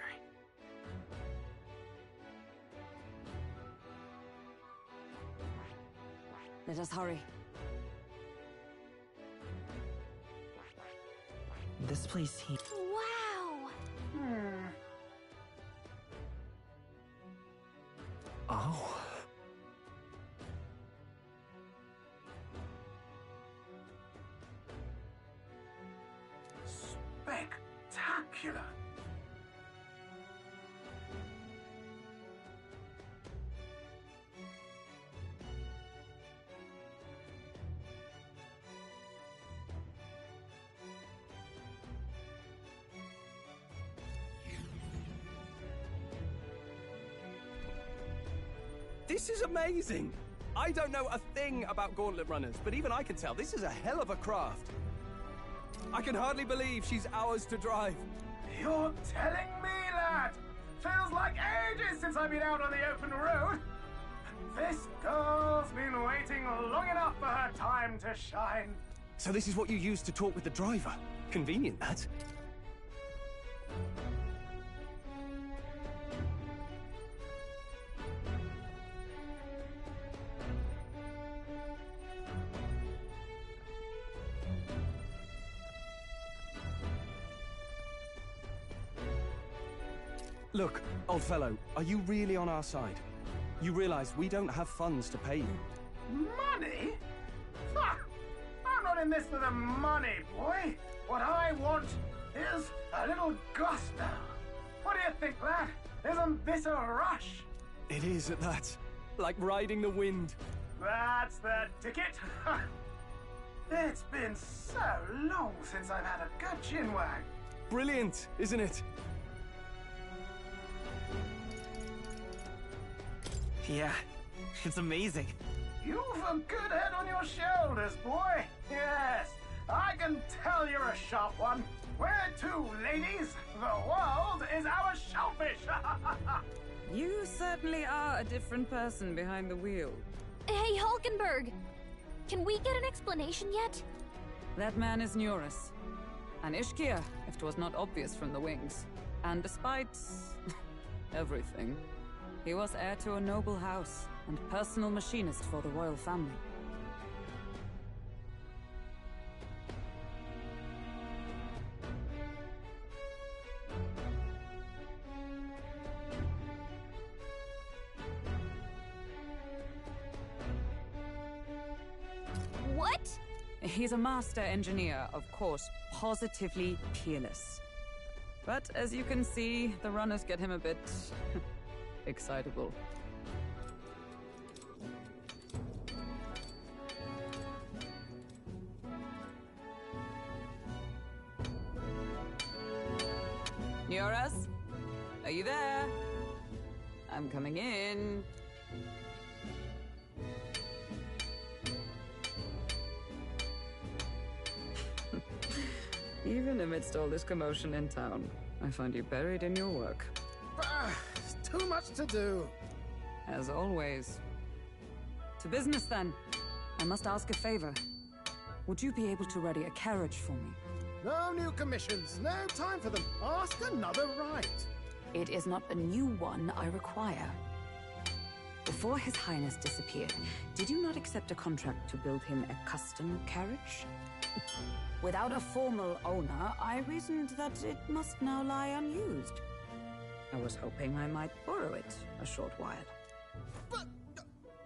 Let us hurry. This place here. Wow! Oh. Spectacular. This is amazing! I don't know a thing about gauntlet runners, but even I can tell this is a hell of a craft. I can hardly believe she's ours to drive. You're telling me, lad? Feels like ages since I've been out on the open road. This girl's been waiting long enough for her time to shine. So this is what you used to talk with the driver? Convenient, that. Look, old fellow, are you really on our side? You realize we don't have funds to pay you. Money? Ha! I'm not in this for the money, boy. What I want is a little gusto. What do you think, lad? Isn't this a rush? It is at that. Like riding the wind. That's the ticket. It's been so long since I've had a good chinwag. Brilliant, isn't it? Yeah, it's amazing. You've a good head on your shoulders, boy. Yes, I can tell you're a sharp one. Where to, ladies? The world is our shellfish. You certainly are a different person behind the wheel. Hey, Hulkenberg! Can we get an explanation yet? That man is Neurus. An Ishkia, if 'twas not obvious from the wings. And despite everything, he was heir to a noble house and personal machinist for the royal family. What? He's a master engineer, of course, positively peerless. But as you can see, the runners get him a bit excitable. Neurus? Are you there? I'm coming in. Even amidst all this commotion in town, I find you buried in your work. Too much to do. As always. To business, then. I must ask a favor. Would you be able to ready a carriage for me? No new commissions. No time for them. Ask another right. It is not a new one I require. Before His Highness disappeared, did you not accept a contract to build him a custom carriage? Without a formal owner, I reasoned that it must now lie unused. I was hoping I might borrow it a short while. But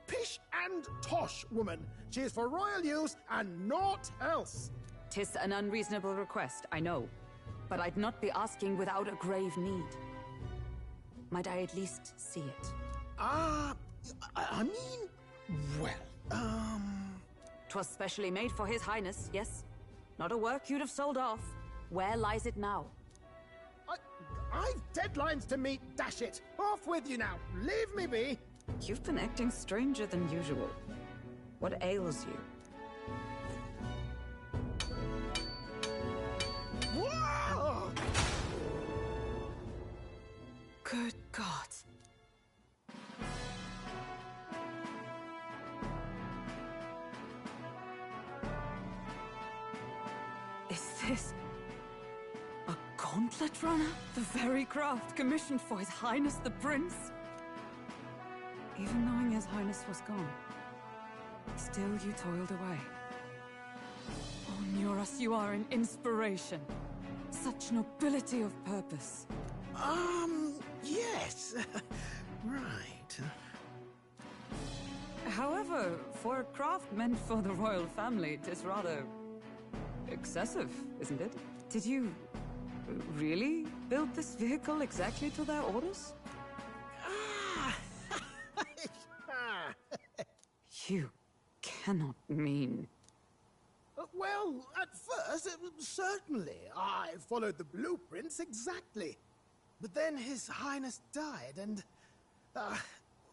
pish and tosh, woman. She is for royal use and naught else. 'Tis an unreasonable request, I know. But I'd not be asking without a grave need. Might I at least see it? I mean, well, 'Twas specially made for His Highness, yes? Not a work you'd have sold off. Where lies it now? I've deadlines to meet, dash it! Off with you now! Leave me be! You've been acting stranger than usual. What ails you? Whoa! Good God. Is this a gauntlet runner? The very craft commissioned for His Highness the Prince? Even knowing His Highness was gone, still you toiled away. Oh, Neurus, you are an inspiration. Such nobility of purpose. Yes. Right. For a craft meant for the royal family, it is rather excessive, isn't it? Did you really build this vehicle exactly to their orders? You cannot mean... Well, at first, certainly. I followed the blueprints exactly. But then His Highness died, and...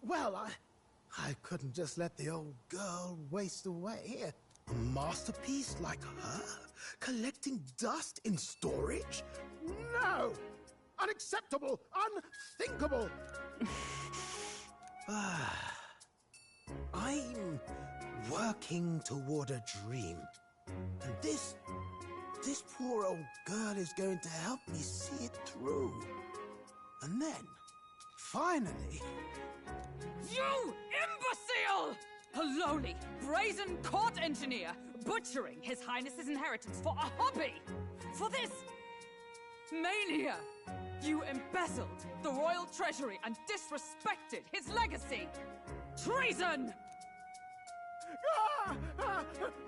well, I couldn't just let the old girl waste away. A masterpiece like her? Collecting dust in storage? No! Unacceptable! Unthinkable! I'm working toward a dream. And this poor old girl is going to help me see it through. And then, finally... You imbecile! A lowly, brazen court engineer butchering His Highness's inheritance for a hobby! For this mania! You embezzled the royal treasury and disrespected his legacy! Treason!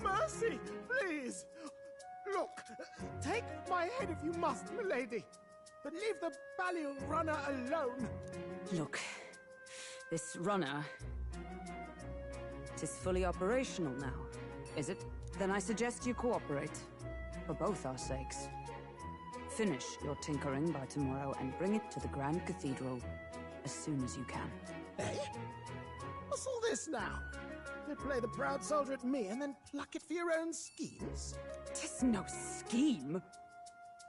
Mercy, please! Look, take my head if you must, milady, but leave the Balliol runner alone. Look, this runner... it is fully operational now, is it? Then I suggest you cooperate, for both our sakes. Finish your tinkering by tomorrow and bring it to the Grand Cathedral as soon as you can. Eh? What's all this now? You play the proud soldier at me and then pluck it for your own schemes? 'Tis no scheme.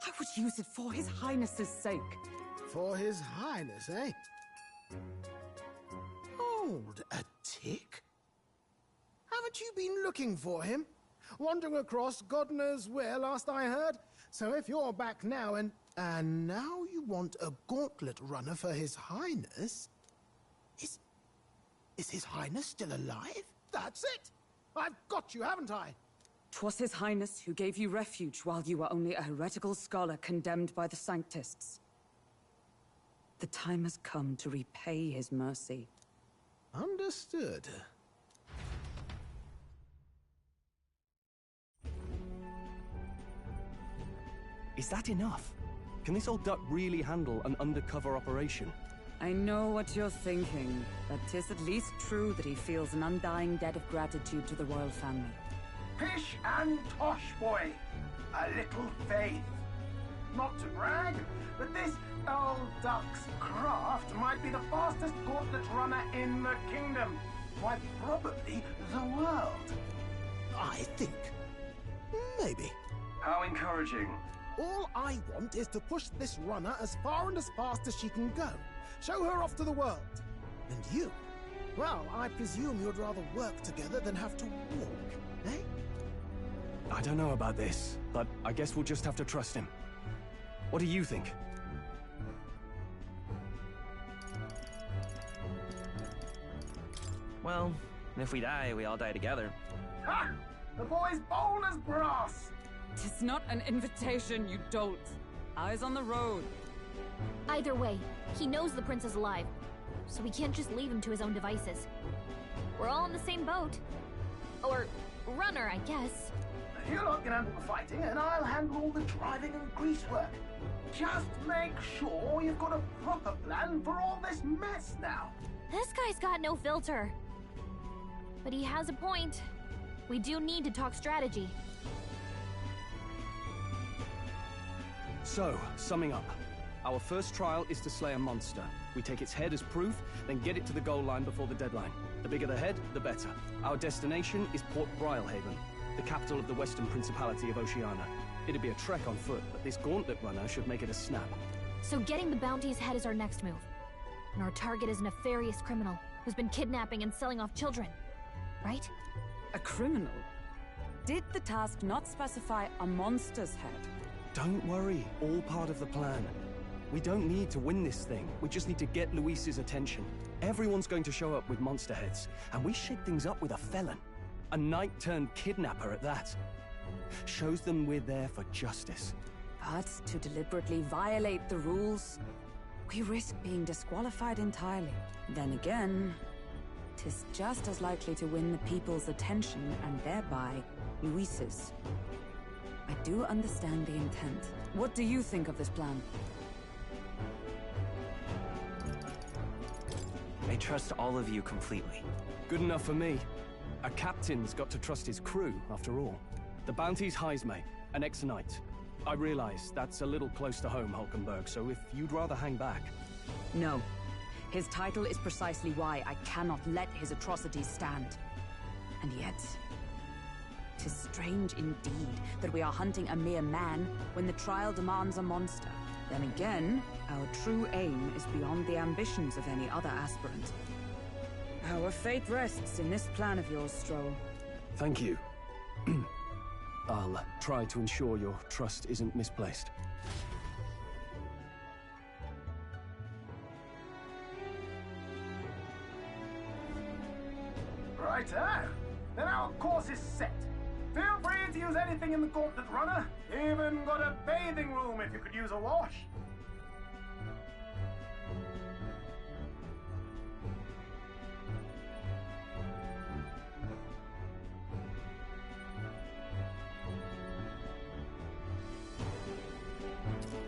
I would use it for His Highness's sake. For His Highness, eh? Hold a tick. Haven't you been looking for him? Wandering across God knows where, last I heard. So if you're back now and now you want a gauntlet runner for His Highness... Is His Highness still alive? That's it! I've got you, haven't I? 'Twas His Highness who gave you refuge while you were only a heretical scholar condemned by the Sanctists. The time has come to repay his mercy. Understood. Is that enough? Can this old duck really handle an undercover operation? I know what you're thinking, but 'tis at least true that he feels an undying debt of gratitude to the royal family. Pish and tosh, boy. A little faith. Not to brag, but this old duck's craft might be the fastest gauntlet runner in the kingdom. Quite probably the world. I think. Maybe. How encouraging. All I want is to push this runner as far and as fast as she can go. Show her off to the world. And you? Well, I presume you'd rather work together than have to walk, eh? I don't know about this, but I guess we'll just have to trust him. What do you think? Well, if we die, we all die together. Ha! The boy's bold as brass. 'Tis not an invitation, you dolt. Eyes on the road. Either way, he knows the prince is alive, so we can't just leave him to his own devices. We're all in the same boat. Or runner, I guess. You lot can handle the fighting, and I'll handle all the driving and greasework. Just make sure you've got a proper plan for all this mess now. This guy's got no filter. But he has a point. We do need to talk strategy. So, summing up. Our first trial is to slay a monster. We take its head as proof, then get it to the goal line before the deadline. The bigger the head, the better. Our destination is Port Brialhaven, the capital of the Western Principality of Oceania. It'd be a trek on foot, but this gauntlet runner should make it a snap. So getting the bounty's head is our next move. And our target is a nefarious criminal who's been kidnapping and selling off children. Right? A criminal? Did the task not specify a monster's head? Don't worry, all part of the plan. We don't need to win this thing. We just need to get Luis's attention. Everyone's going to show up with monster heads, and we shake things up with a felon. A knight-turned-kidnapper at that. Shows them we're there for justice. But to deliberately violate the rules, we risk being disqualified entirely. Then again, 'tis just as likely to win the people's attention and thereby Luis's. I do understand the intent. What do you think of this plan? I trust all of you completely. Good enough for me. A captain's got to trust his crew, after all. The bounty's Heisme, an ex-knight. I realize that's a little close to home, Hulkenberg, so if you'd rather hang back... No. His title is precisely why I cannot let his atrocities stand. And yet... 'tis strange indeed that we are hunting a mere man when the trial demands a monster. Then again, our true aim is beyond the ambitions of any other aspirant. Our fate rests in this plan of yours, Stroll. Thank you. I'll try to ensure your trust isn't misplaced. Righto! Then our course is set. Feel free to use anything in the Gauntlet Runner. Even got a bathing room if you could use a wash.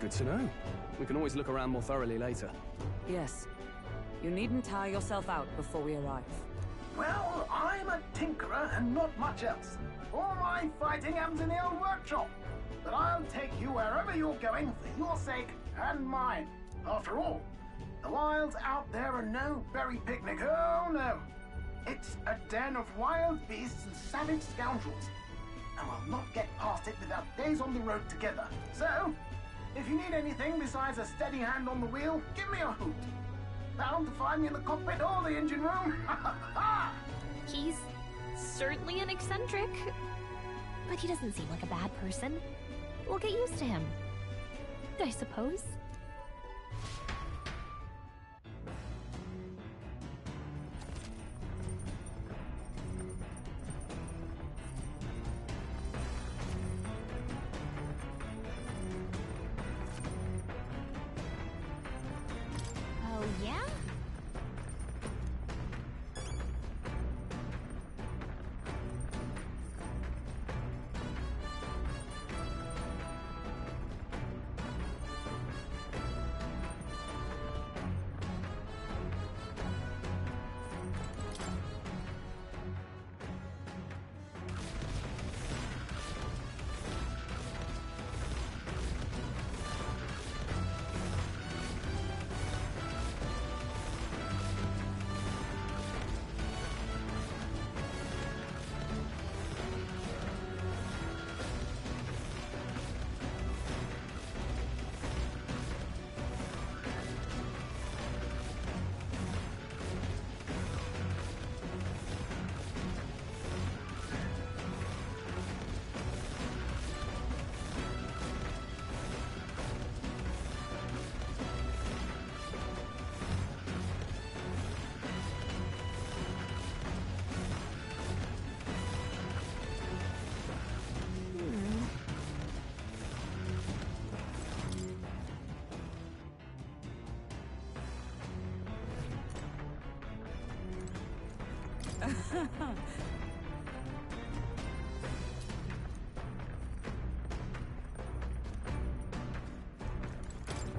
Good to know. We can always look around more thoroughly later. Yes. You needn't tire yourself out before we arrive. Well, I'm a tinkerer and not much else. All my fighting happens in the old workshop. But I'll take you wherever you're going for your sake and mine. After all, the wilds out there are no berry picnic. Oh no. It's a den of wild beasts and savage scoundrels. And we'll not get past it without days on the road together. So, if you need anything besides a steady hand on the wheel, give me a hoot. Bound to find me in the cockpit or the engine room. He's certainly an eccentric, but he doesn't seem like a bad person. We'll get used to him, I suppose. Oh, yeah?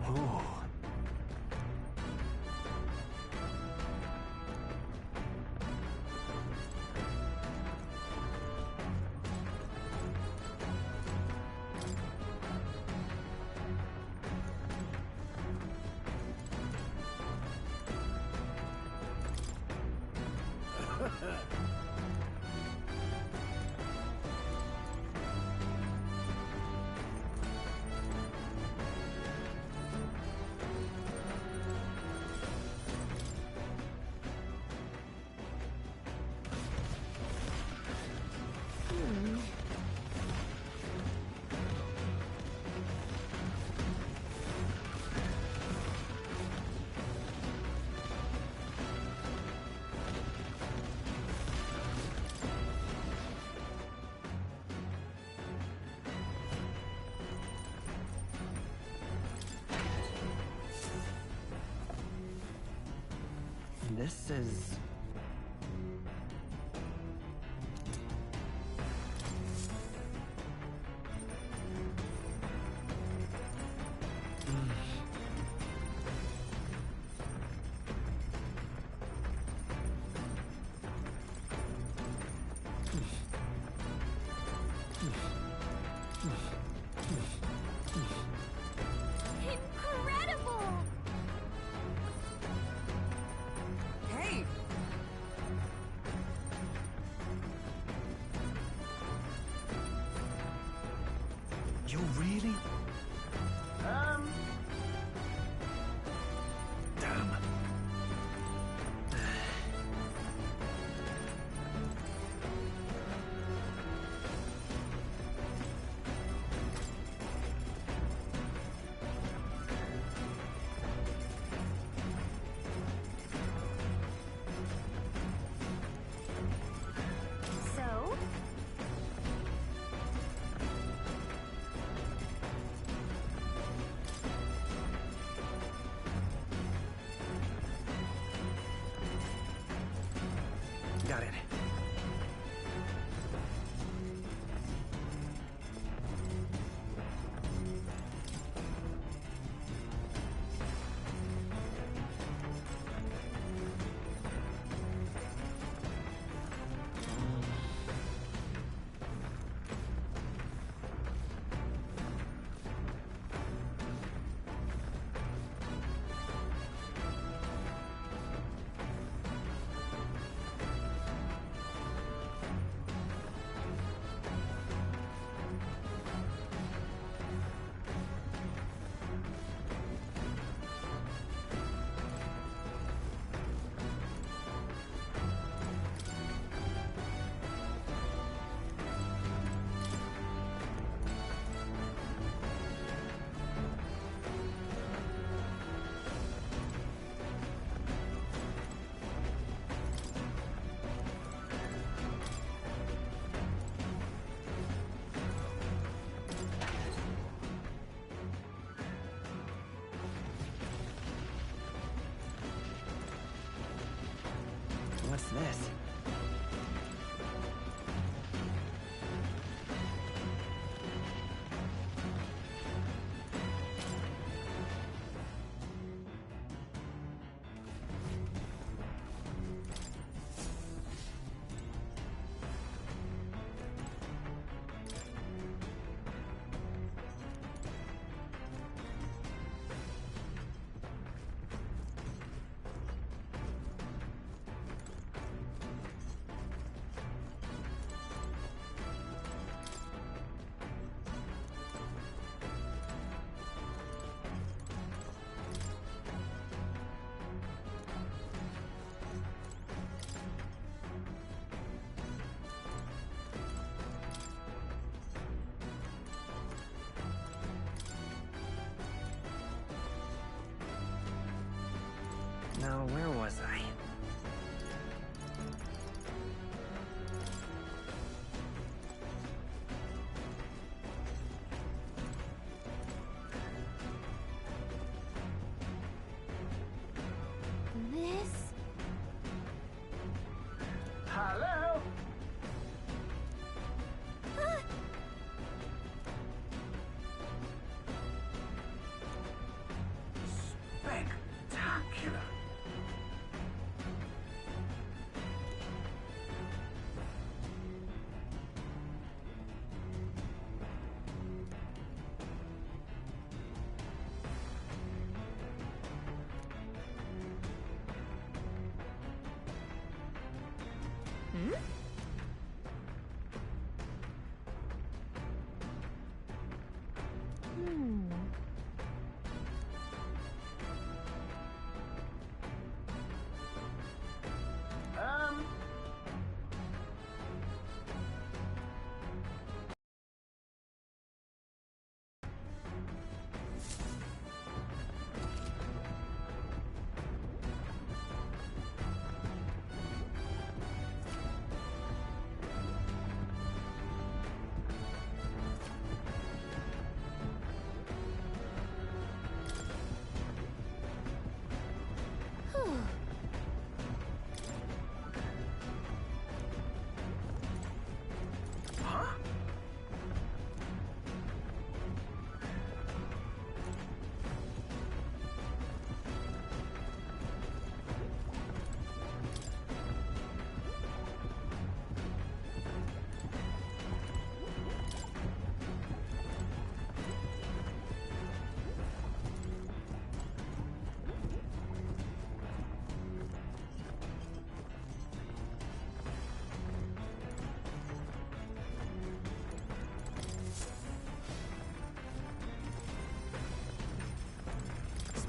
Oh. This is What's this? Now, where was I? This? Hello? Spectacular. Hmm? Hmm.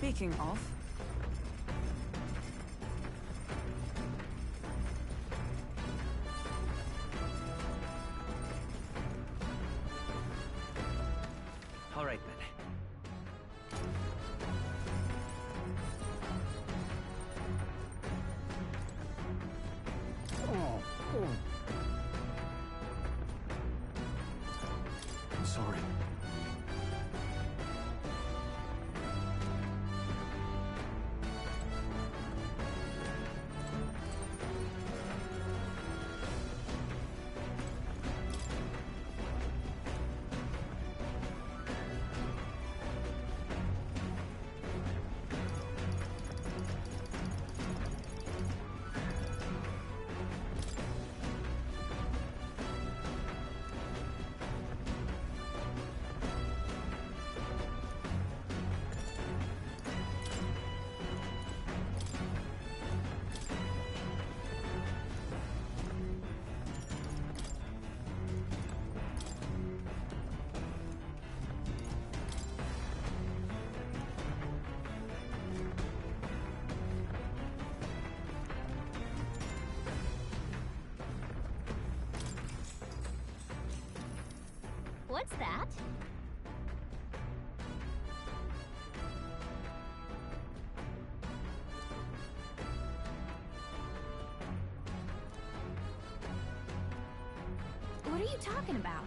Speaking of... All right, then. I'm sorry. What's that? What are you talking about?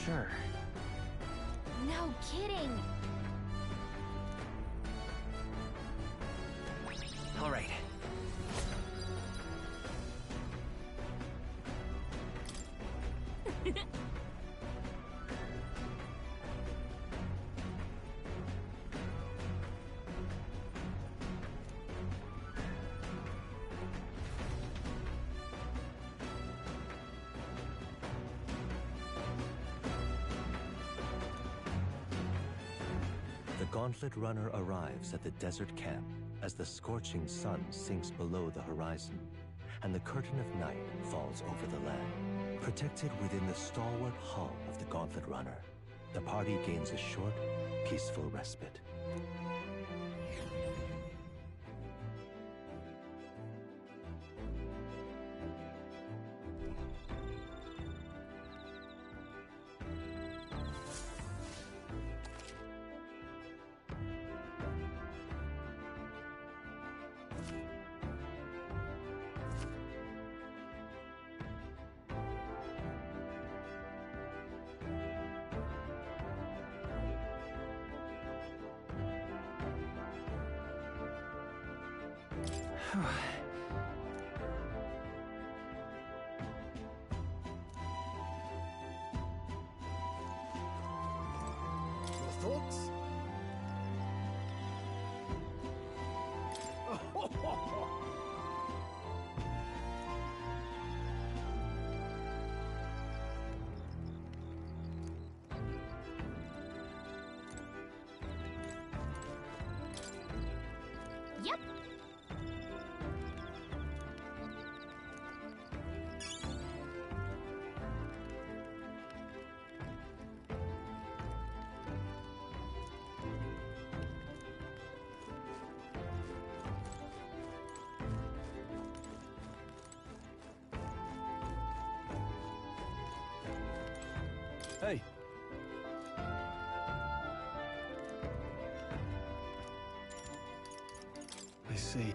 Sure. No kidding! All right. The Gauntlet Runner arrives at the desert camp as the scorching sun sinks below the horizon and the curtain of night falls over the land. Protected within the stalwart hull of the Gauntlet Runner, the party gains a short, peaceful respite. Your thoughts? Yep. Hey. I see.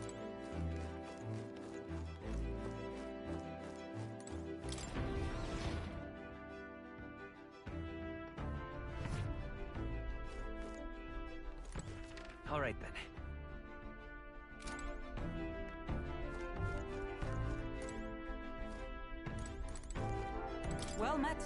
All right then. Well met.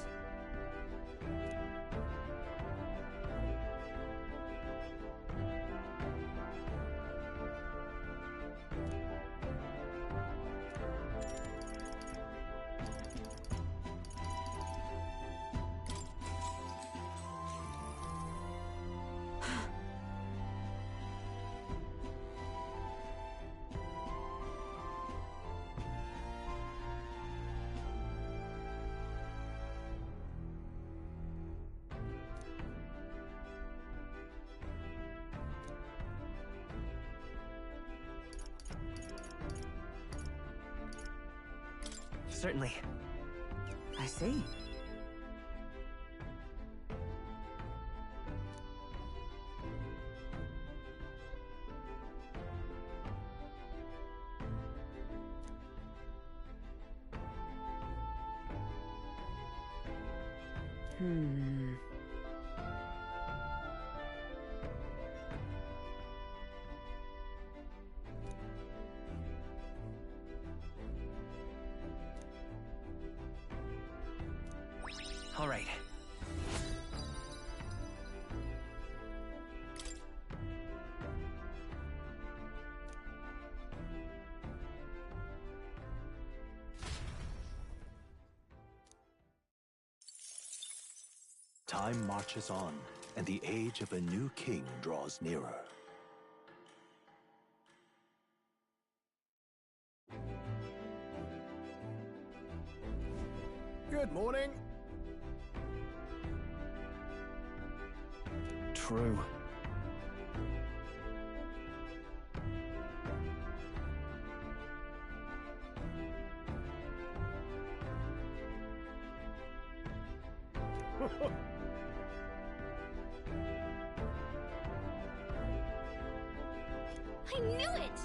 Certainly. I see. All right. Time marches on, and the age of a new king draws nearer. Good morning. True. I knew it!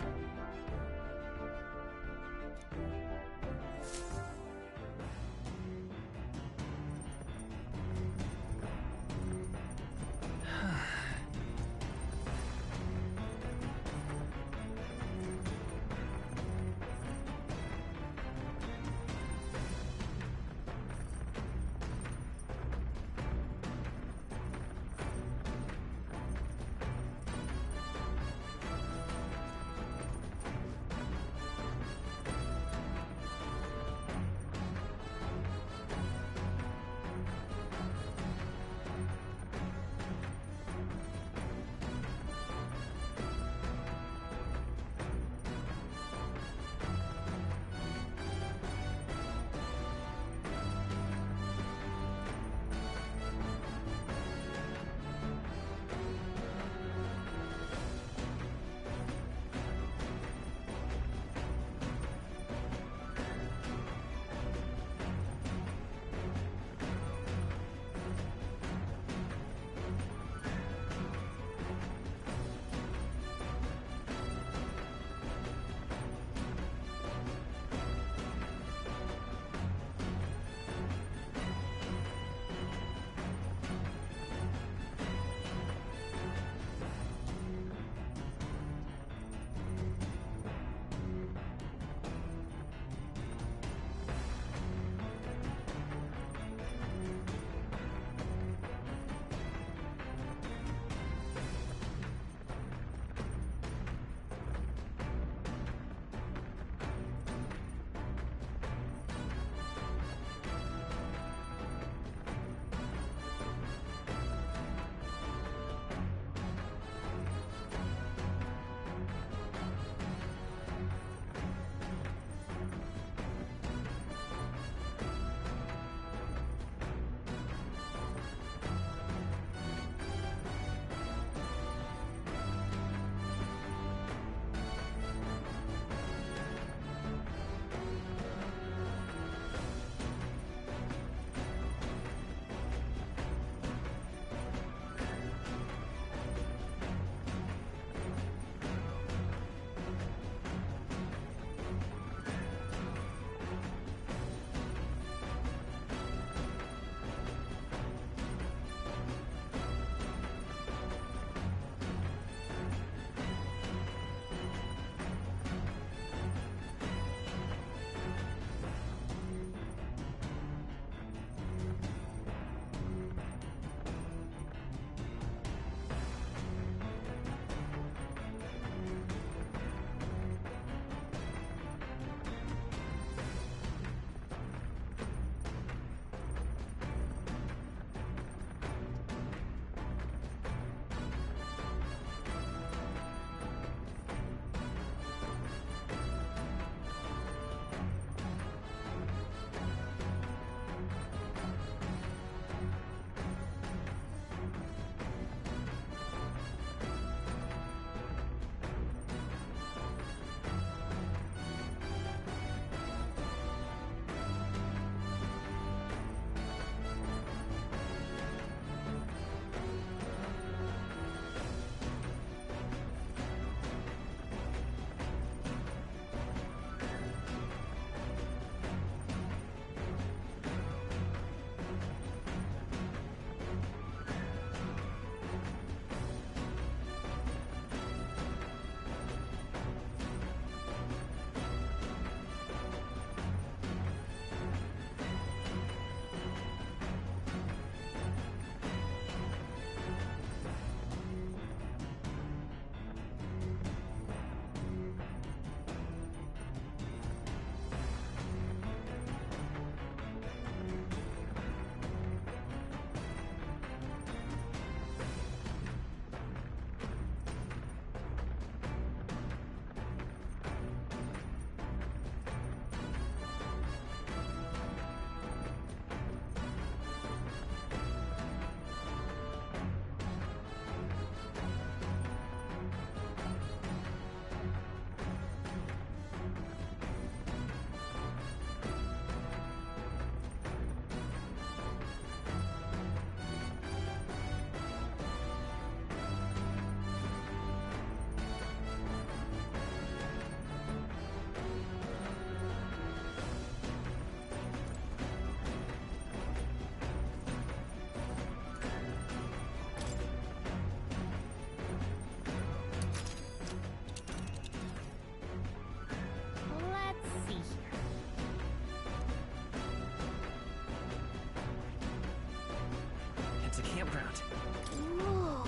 campground. Whoa.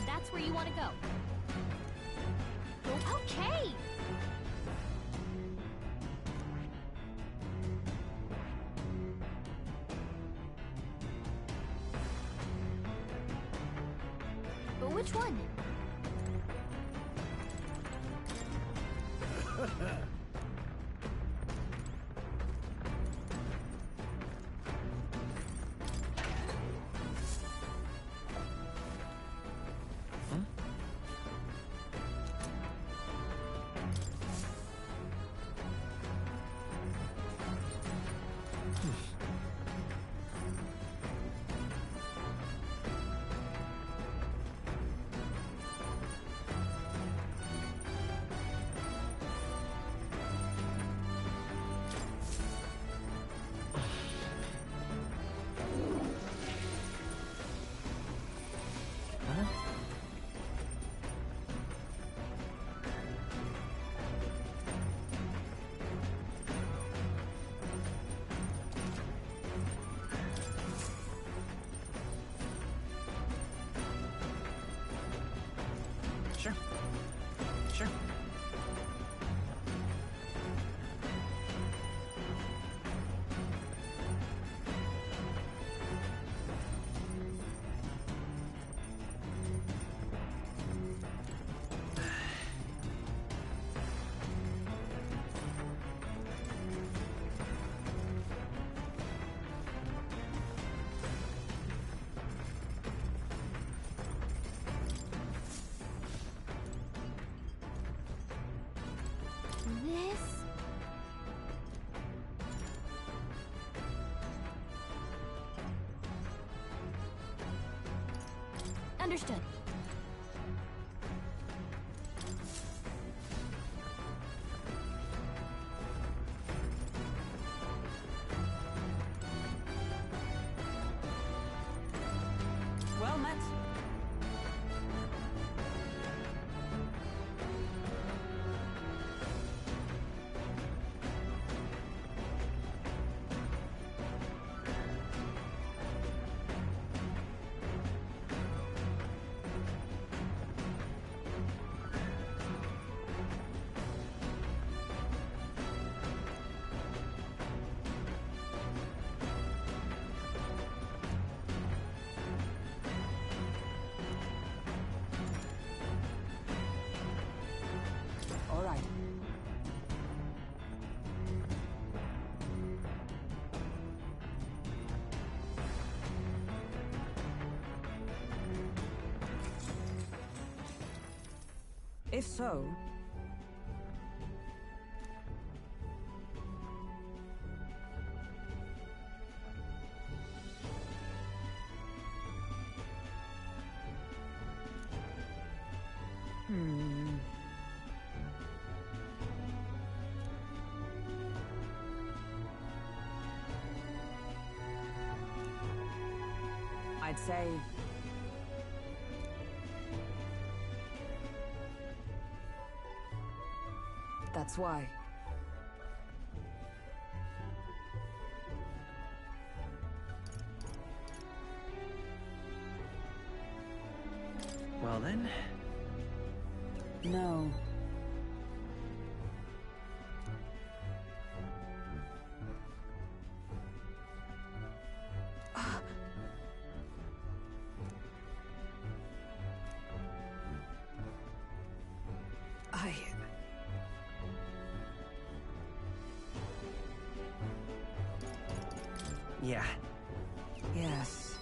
That's where you want to go. Okay! But which one? Sure. Sure. This? Understood. Well met. All right. If so, I'd say that's why. Well then. No. Yeah. Yes.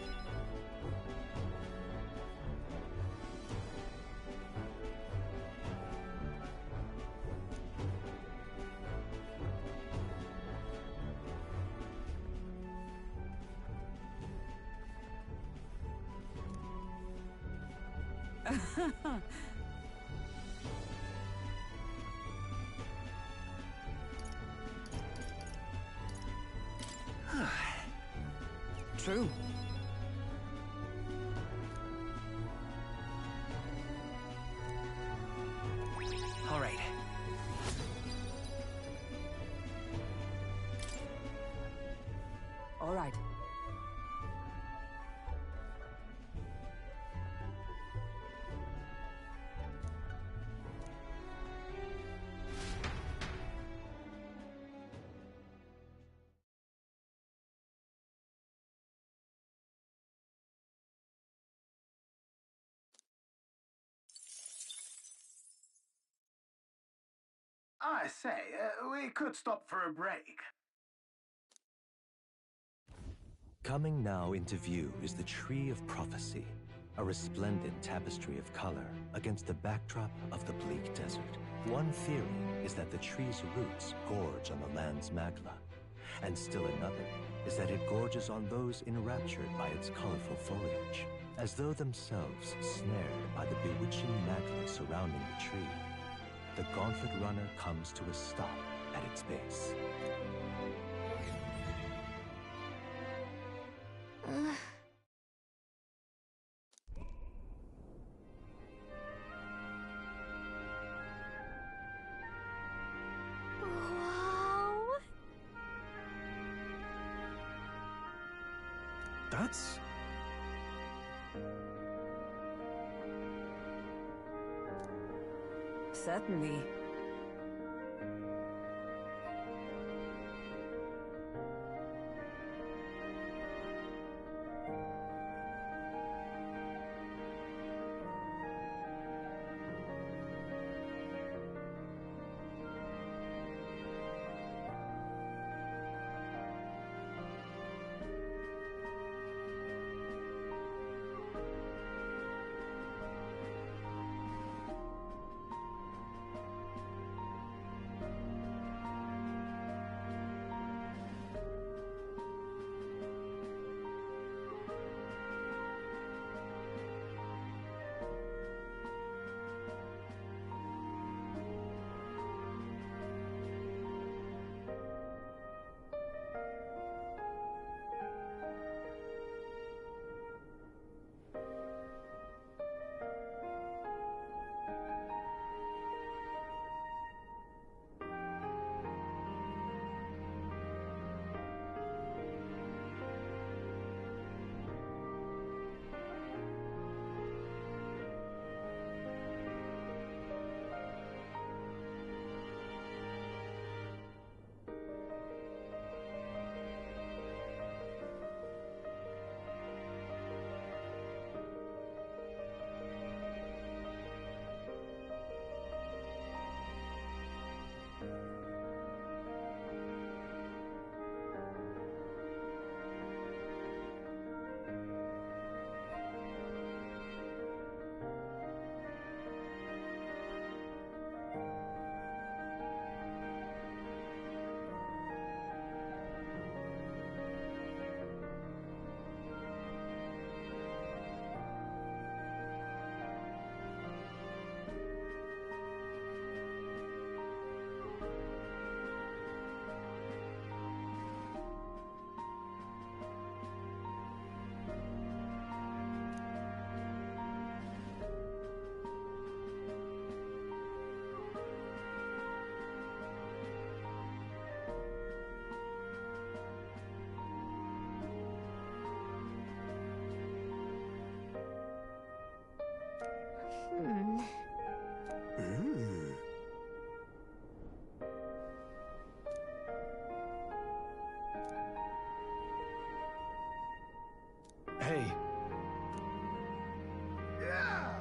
True. All right. All right. I say, we could stop for a break. Coming now into view is the Tree of Prophecy, a resplendent tapestry of color against the backdrop of the bleak desert. One theory is that the tree's roots gorge on the land's magla, and still another is that it gorges on those enraptured by its colorful foliage, as though themselves snared by the bewitching magla surrounding the tree. The Gauntlet Runner comes to a stop at its base. Wow. That's... Certainly. Hey. Yeah.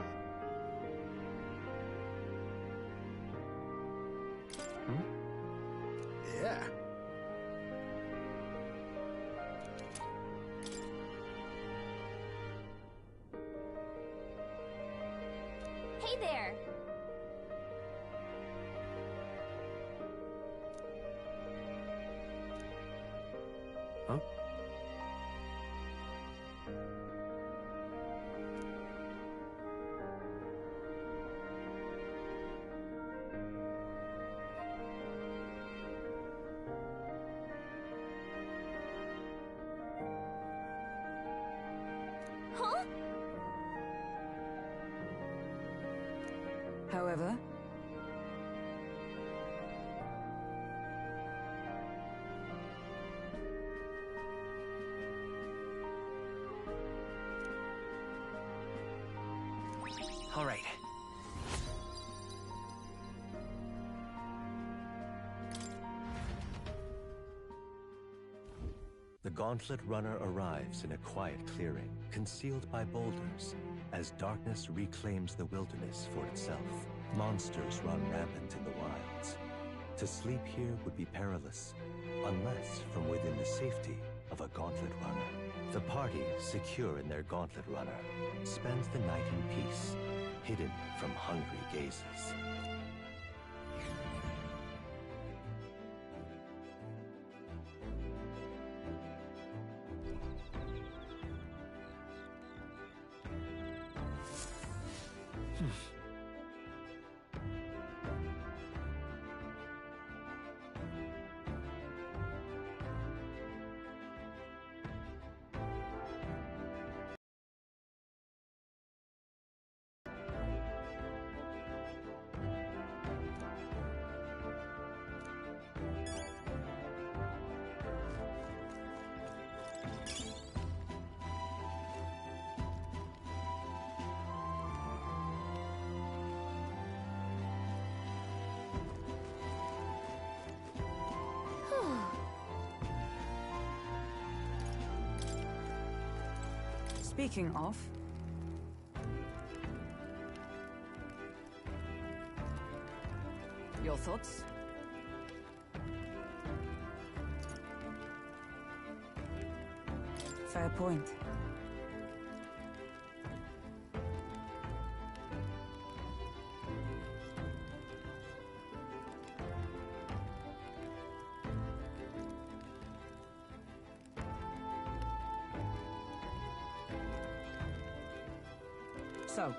Yeah. Hey there. Huh? Huh? However, All right. The Gauntlet Runner arrives in a quiet clearing, concealed by boulders, as darkness reclaims the wilderness for itself. Monsters run rampant in the wilds, To sleep here would be perilous, unless from within the safety of a gauntlet runner. The party, secure in their gauntlet runner, spends the night in peace, hidden from hungry gazes. Speaking of... Your thoughts? Fair point. So...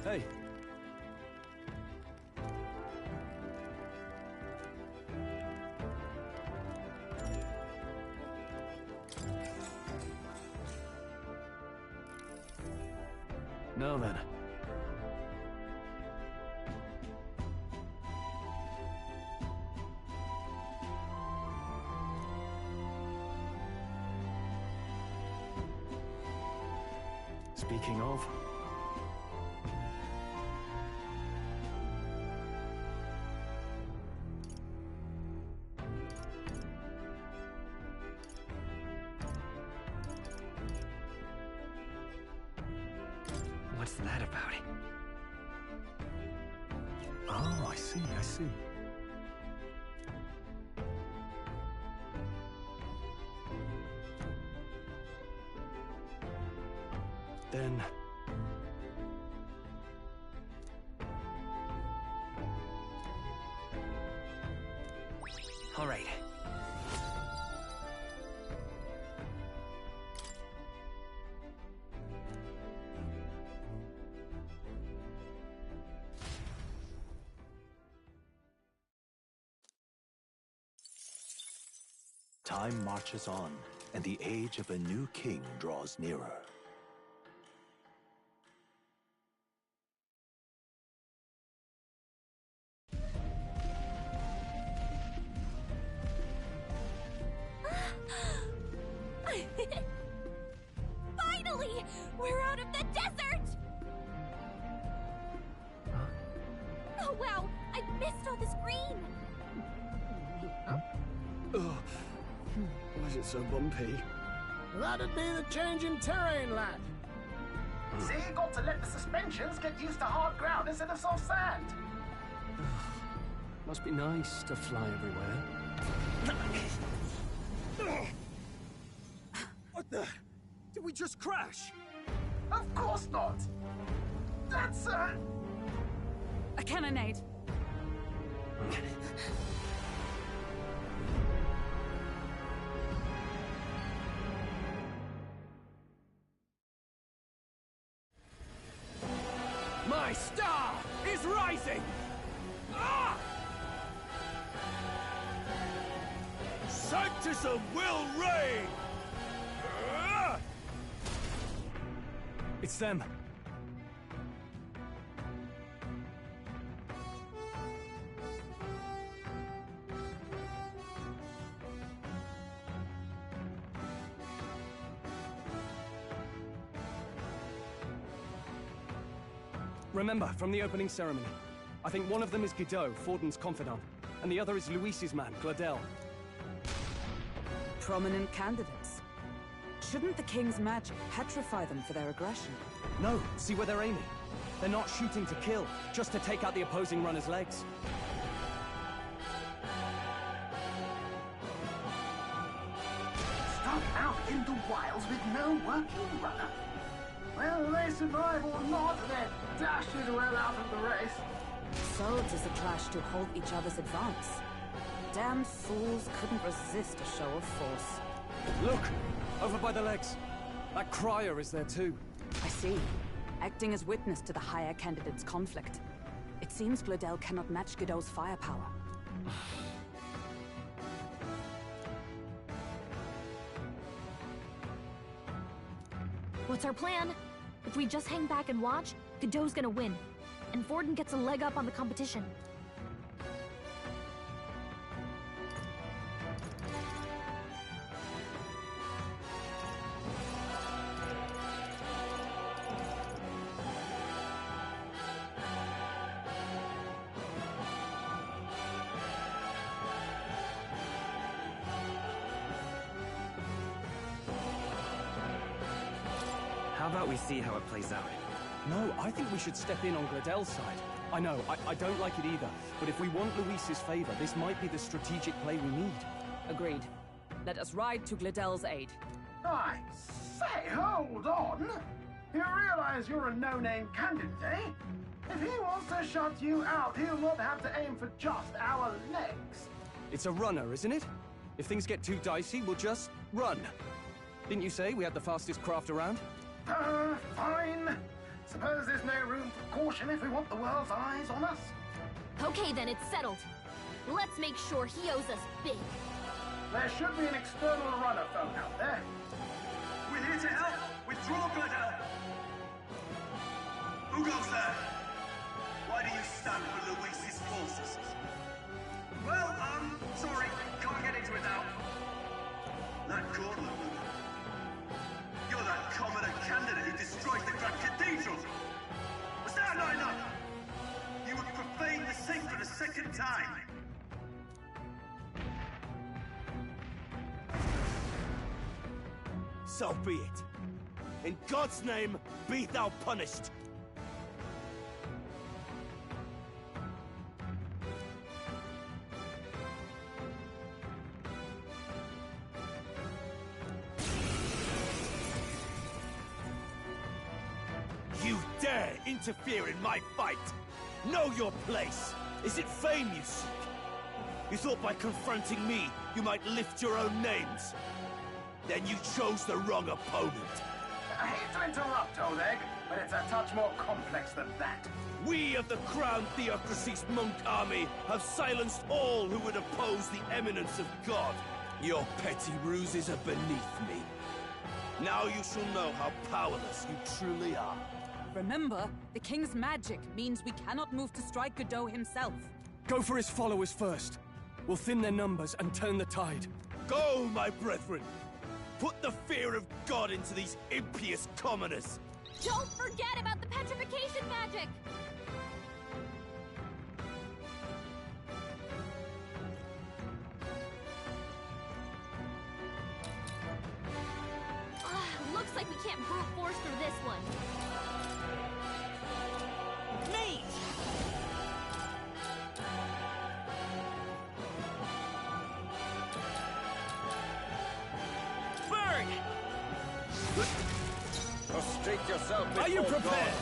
Hey. Now then. Speaking of... What's that about? Oh, I see, I see. Then... All right. Time marches on, and the age of a new king draws nearer. Finally! We're out of the desert! Oh wow, I missed all this green! Ugh. Why is it so bumpy? That'd be the change in terrain, lad. See, got to let the suspensions get used to hard ground instead of soft sand. Must be nice to fly everywhere. What the? Did we just crash? Of course not. That's a cannonade. My star is rising! Ah! Sanctism will reign! Ah! It's them. Remember, from the opening ceremony. I think one of them is Guido, Forden's confidant, and the other is Luis's man, Gladel. Prominent candidates. Shouldn't the king's magic petrify them for their aggression? No, see where they're aiming. They're not shooting to kill, just to take out the opposing runner's legs. Stuck out in the wilds with no working runner. Whether they survive or not, they're dashed well out of the race. So it is a clash to halt each other's advance. Damned fools couldn't resist a show of force. Look! Over by the legs. That crier is there too. I see. Acting as witness to the higher candidate's conflict. It seems Gladel cannot match Guido's firepower. What's our plan? If we just hang back and watch, Godot's gonna win. And Forden gets a leg up on the competition. How about we see how it plays out? No, I think we should step in on Gladel's side. I know, I don't like it either, but if we want Luis's favor, this might be the strategic play we need. Agreed. Let us ride to Gladel's aid. I say, hold on! You realize you're a no-name candidate, eh? If he wants to shut you out, he'll not have to aim for just our legs. It's a runner, isn't it? If things get too dicey, we'll just run. Didn't you say we had the fastest craft around? Fine. Suppose there's no room for caution if we want the world's eyes on us. Okay then, it's settled. Let's make sure he owes us big. There should be an external runner phone out there. We're here to help! Withdraw, Gladel! Who goes there? Why do you stand with Luis's forces? Well, sorry, can't get into it now. That Gordon. You're that commoner candidate who destroyed the Grand Cathedral! Was that not enough? You would profane the sacred a second time! So be it. In God's name, be thou punished. You dare interfere in my fight! Know your place! Is it fame you seek? You thought by confronting me, you might lift your own names? Then you chose the wrong opponent. I hate to interrupt, Old Egg, but it's a touch more complex than that. We of the Crown Theocracy's monk army have silenced all who would oppose the eminence of God. Your petty ruses are beneath me. Now you shall know how powerless you truly are. Remember, the king's magic means we cannot move to strike Godot himself. Go for his followers first. We'll thin their numbers and turn the tide. Go, my brethren! Put the fear of God into these impious commoners! Don't forget about the petrification magic! Looks like we can't brute force through this one. Me! Burn! Prostrate yourself before Are you prepared?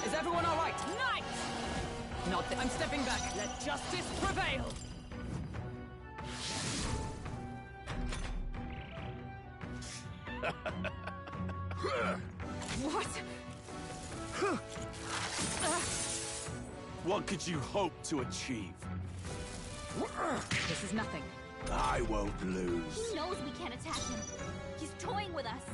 Is everyone all right? Nice! Not that I'm stepping back. Let justice prevail! What? What could you hope to achieve? This is nothing. I won't lose. He knows we can't attack him. He's toying with us.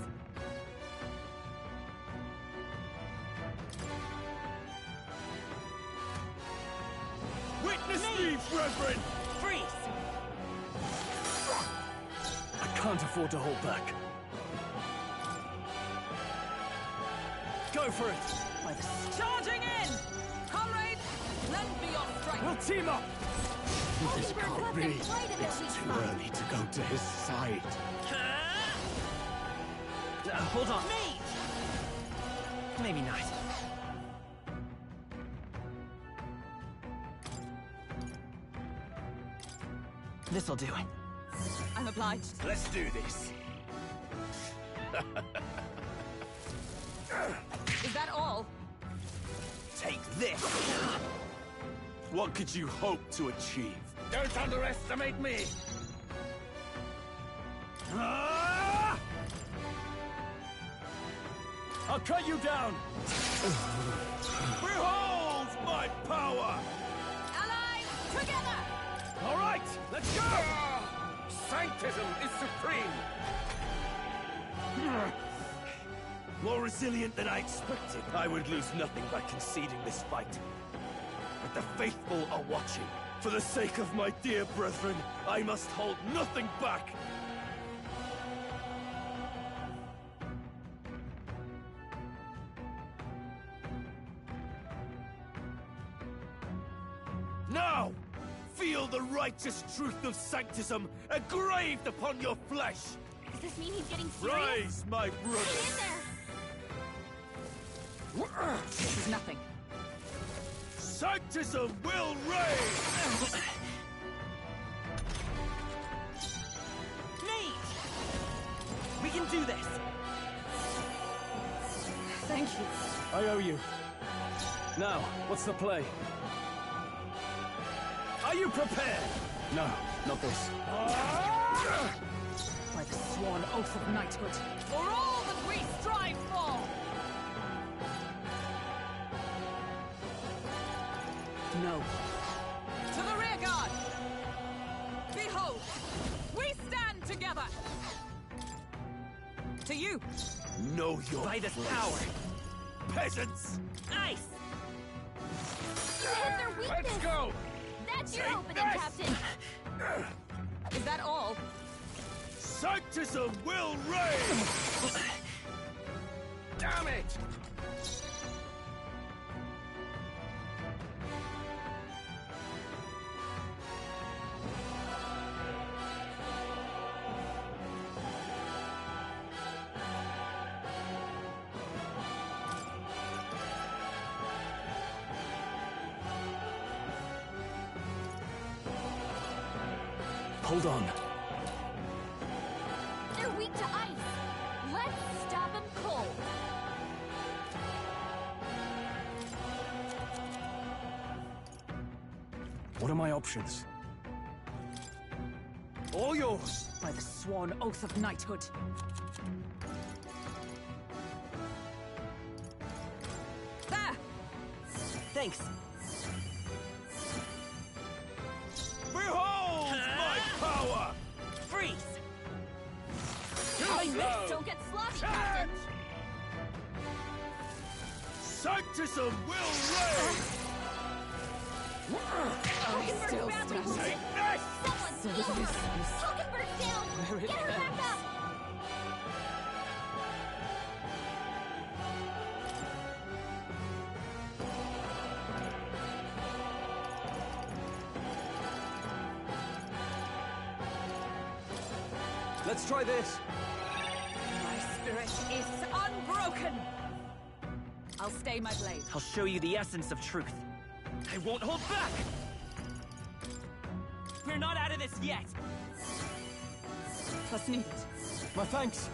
Witness me, brethren! Freeze! I can't afford to hold back. Go for it! Charging in! Comrades, lend me your strength! We'll team up! This can't be. It's too early to go to his side. Hold on. Maybe not. This'll do it. I'm obliged. Let's do this. Is that all? Take this! What could you hope to achieve? Don't underestimate me! I'll cut you down! Behold my power! Allies, together! All right, let's go! Sanctism is supreme! More resilient than I expected. I would lose nothing by conceding this fight. But the faithful are watching. For the sake of my dear brethren, I must hold nothing back! Now! Feel the righteous truth of Sanctism engraved upon your flesh! Does this mean he's getting serious? Rise, my brother! Get in there! This is nothing. Sanctism will reign! Mate! We can do this! Thank you. I owe you. Now, what's the play? Are you prepared? No, not this. By the sworn oath of knighthood, for all that we strive for! No. To the rear guard! Behold, we stand together! To you! Know your By this place. power! Peasants! Ice! You hit their weakness! Let's go! That's your Take opening, this! Captain! Is that all? Sanctism will reign! Damn it! Hold on. They're weak to ice! Let's stop them cold! What are my options? All yours! By the sworn oath of knighthood. There! Thanks. Behold my power! Freeze! I missed! Don't get sloppy, Captain! Sanctism will reign! Hulkenberg's badly wounded! Take this! Someone heal her! Hulkenberg's down! Get her back up! Let's try this! My spirit is unbroken! I'll stay my blade. I'll show you the essence of truth. I won't hold back! We're not out of this yet! Trust needed. My thanks!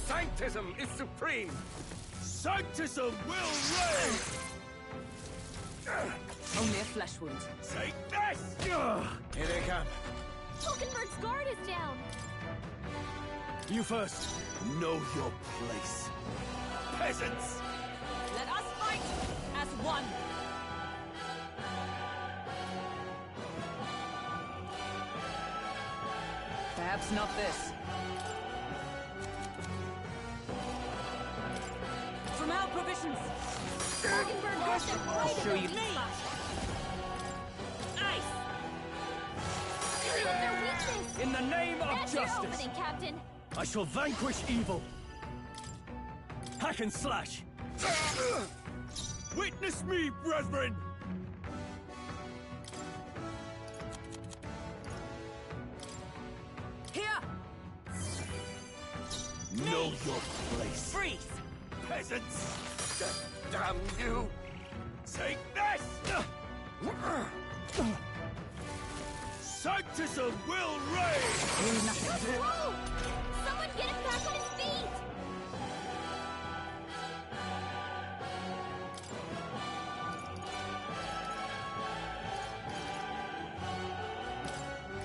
Sanctism is supreme! Sanctism will reign! Only a flesh wound. Take this! Here they come. Hulkenberg's guard is down! You first. Know your place. Peasants! Let us fight as one! Perhaps not this. From our provisions! Hulkenberg goes them right I'll show in you. the weak spot! Ice! Hit their weakness! In the name of That's your justice, opening, Captain! I shall vanquish evil. Hack and slash. Witness me, brethren! Here! Know your place. Freeze! Peasants! Damn you! Take this! Sanctism will reign! Whoa! Someone get him back on his feet!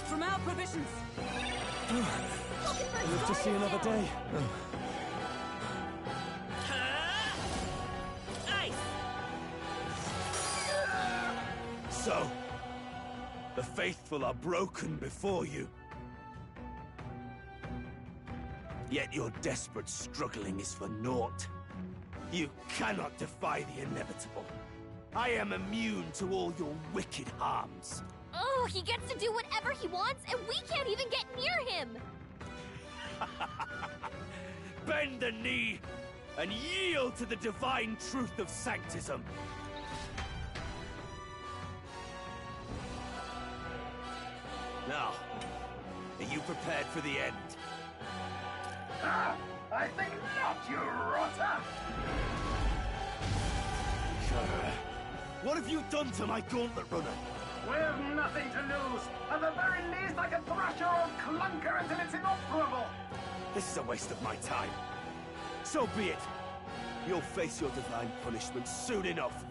From our provisions! Live to see another day. So, the faithful are broken before you. Yet your desperate struggling is for naught. You cannot defy the inevitable. I am immune to all your wicked harms. Oh, he gets to do whatever he wants, and we can't even get near him! Bend the knee and yield to the divine truth of sanctism. Now, are you prepared for the end? Ah, I think not, you rotter! What have you done to my gauntlet runner? We've nothing to lose. At the very least, I can thrash your old clunker until it's inoperable. This is a waste of my time. So be it. You'll face your divine punishment soon enough.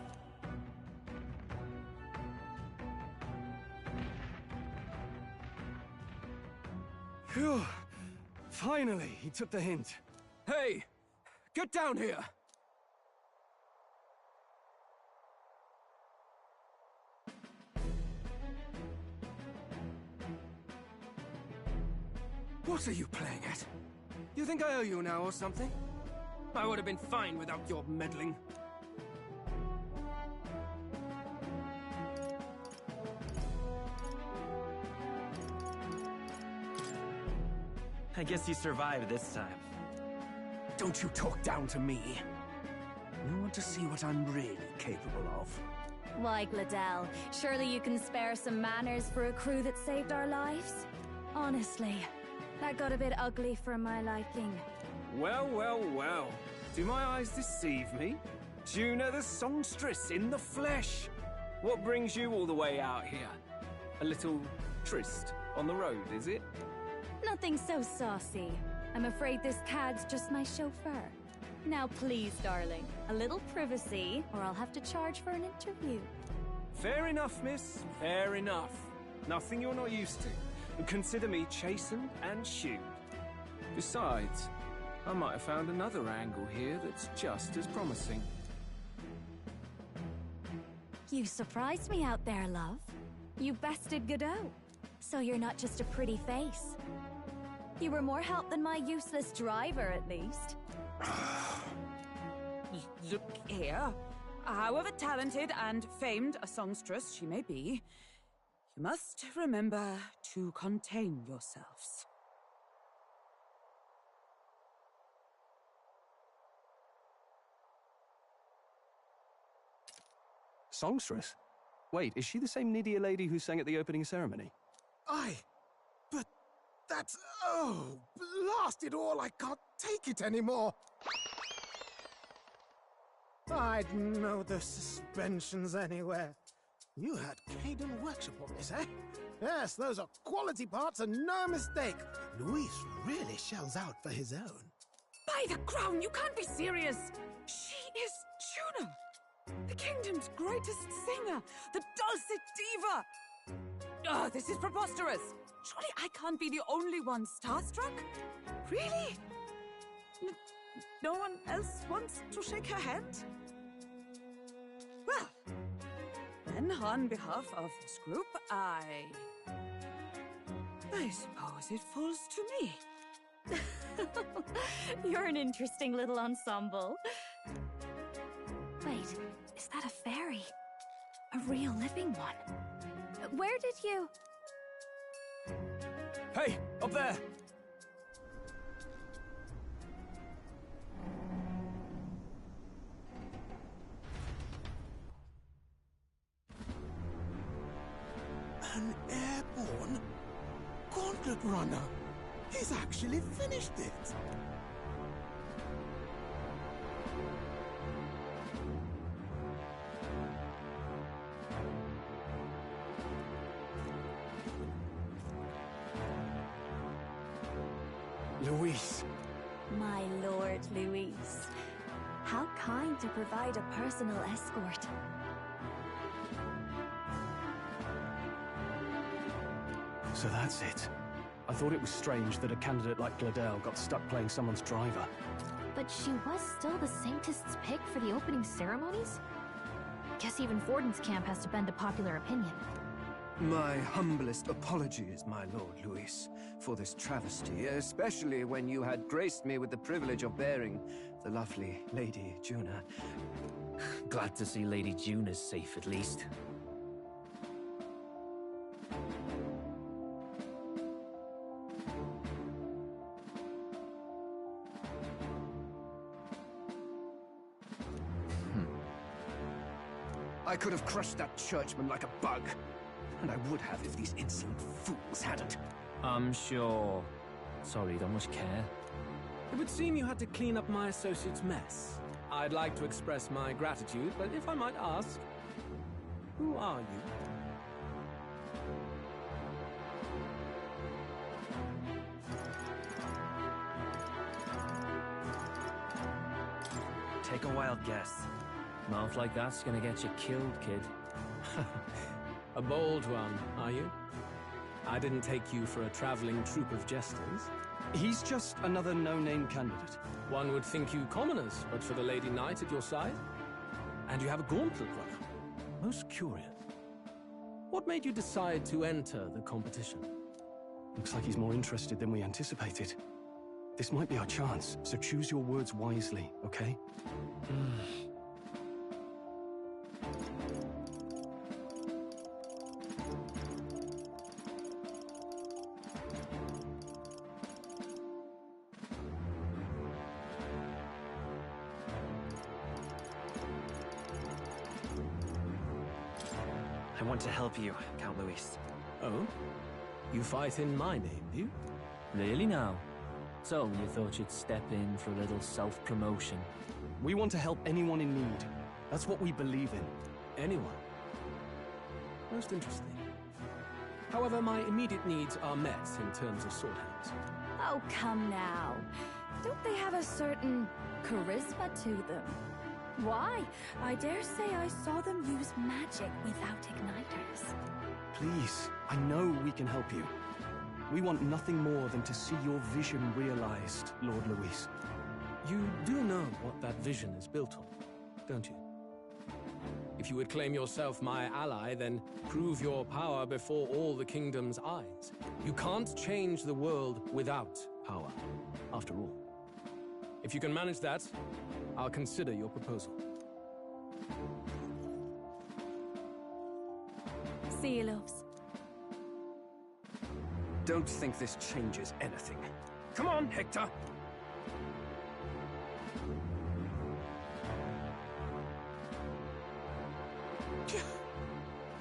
Phew. Finally, he took the hint. Hey! Get down here! What are you playing at? You think I owe you now or something? I would have been fine without your meddling. I guess you survived this time. Don't you talk down to me. You want to see what I'm really capable of? Why, Gladell, surely you can spare some manners for a crew that saved our lives? Honestly, that got a bit ugly for my liking. Well, well, well. Do my eyes deceive me? Juna the songstress in the flesh. What brings you all the way out here? A little tryst on the road, is it? Nothing so saucy. I'm afraid this cad's just my chauffeur. Now please, darling, a little privacy, or I'll have to charge for an interview. Fair enough, miss. Fair enough. Nothing you're not used to. And consider me chastened and shoed. Besides, I might have found another angle here that's just as promising. You surprised me out there, love. You bested Godot. So you're not just a pretty face. You were more help than my useless driver, at least. Look here. However talented and famed a songstress she may be, you must remember to contain yourselves. Songstress? Wait, is she the same Nidia lady who sang at the opening ceremony? But that's... Oh, blast it all, I can't take it anymore. I'd know the suspensions anywhere. You had Caden Workshop on this, eh? Yes, those are quality parts and no mistake. Luis really shells out for his own. By the crown, you can't be serious! She is Juna! The kingdom's greatest singer! The dulcet diva! Oh, this is preposterous! Surely I can't be the only one starstruck? Really? No one else wants to shake her hand? Well, then on behalf of this group, I suppose it falls to me. You're an interesting little ensemble. Wait, is that a fairy? A real living one? Where did you... Hey, up there! An airborne gauntlet runner. He's actually finished it. Luis. My lord, Luis. How kind to provide a personal escort. So that's it. I thought it was strange that a candidate like Gladel got stuck playing someone's driver. But she was still the Sanctist's pick for the opening ceremonies? Guess even Forden's camp has to bend to popular opinion. My humblest apologies, my lord Luis, for this travesty, especially when you had graced me with the privilege of bearing the lovely Lady Juna. Glad to see Lady Juna's safe at least. I could have crushed that churchman like a bug. And I would have if these insolent fools hadn't. I'm sure. Sorry, don't much care. It would seem you had to clean up my associate's mess. I'd like to express my gratitude, but if I might ask, who are you? Take a wild guess. Mouth like that's gonna get you killed, kid. A bold one, are you? I didn't take you for a traveling troupe of jesters. He's just another no-name candidate. One would think you commoners, but for the Lady Knight at your side. And you have a gauntlet runner. Most curious. What made you decide to enter the competition? Looks like he's more interested than we anticipated. This might be our chance, so choose your words wisely, okay? I want to help you, Count Luis. Oh? You fight in my name, do you? Really now? So, you thought you'd step in for a little self-promotion? We want to help anyone in need. That's what we believe in. Anyone? Most interesting. However, my immediate needs are met in terms of sword hands. Oh, come now. Don't they have a certain charisma to them? Why? I dare say I saw them use magic without igniters. Please, I know we can help you. We want nothing more than to see your vision realized, Lord Luis. You do know what that vision is built on, don't you? If you would claim yourself my ally, then prove your power before all the kingdom's eyes. You can't change the world without power, after all. If you can manage that, I'll consider your proposal. See you, loves. Don't think this changes anything. Come on, Hector!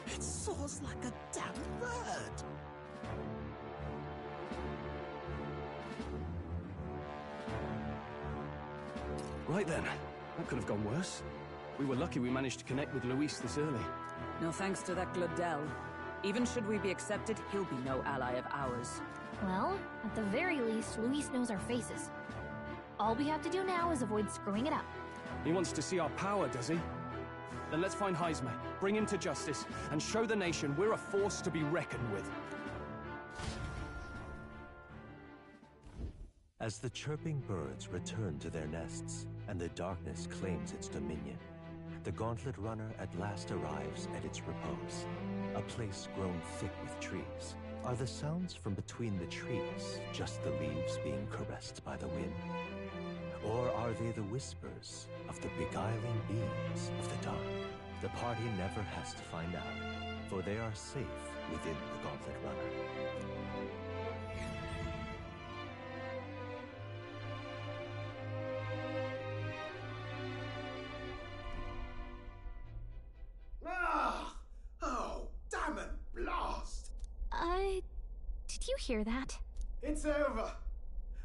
It soars like a damn bird. Right then. That could have gone worse. We were lucky we managed to connect with Luis this early. No thanks to that Gladel. Even should we be accepted, he'll be no ally of ours. Well, at the very least, Luis knows our faces. All we have to do now is avoid screwing it up. He wants to see our power, does he? Then let's find Heisme, bring him to justice, and show the nation we're a force to be reckoned with. As the chirping birds return to their nests, and the darkness claims its dominion, the Gauntlet Runner at last arrives at its repose, a place grown thick with trees. Are the sounds from between the trees just the leaves being caressed by the wind? Or are they the whispers of the beguiling beams of the dark? The party never has to find out, for they are safe within the Gauntlet Runner. Oh, damn it, blast! hear that? It's over.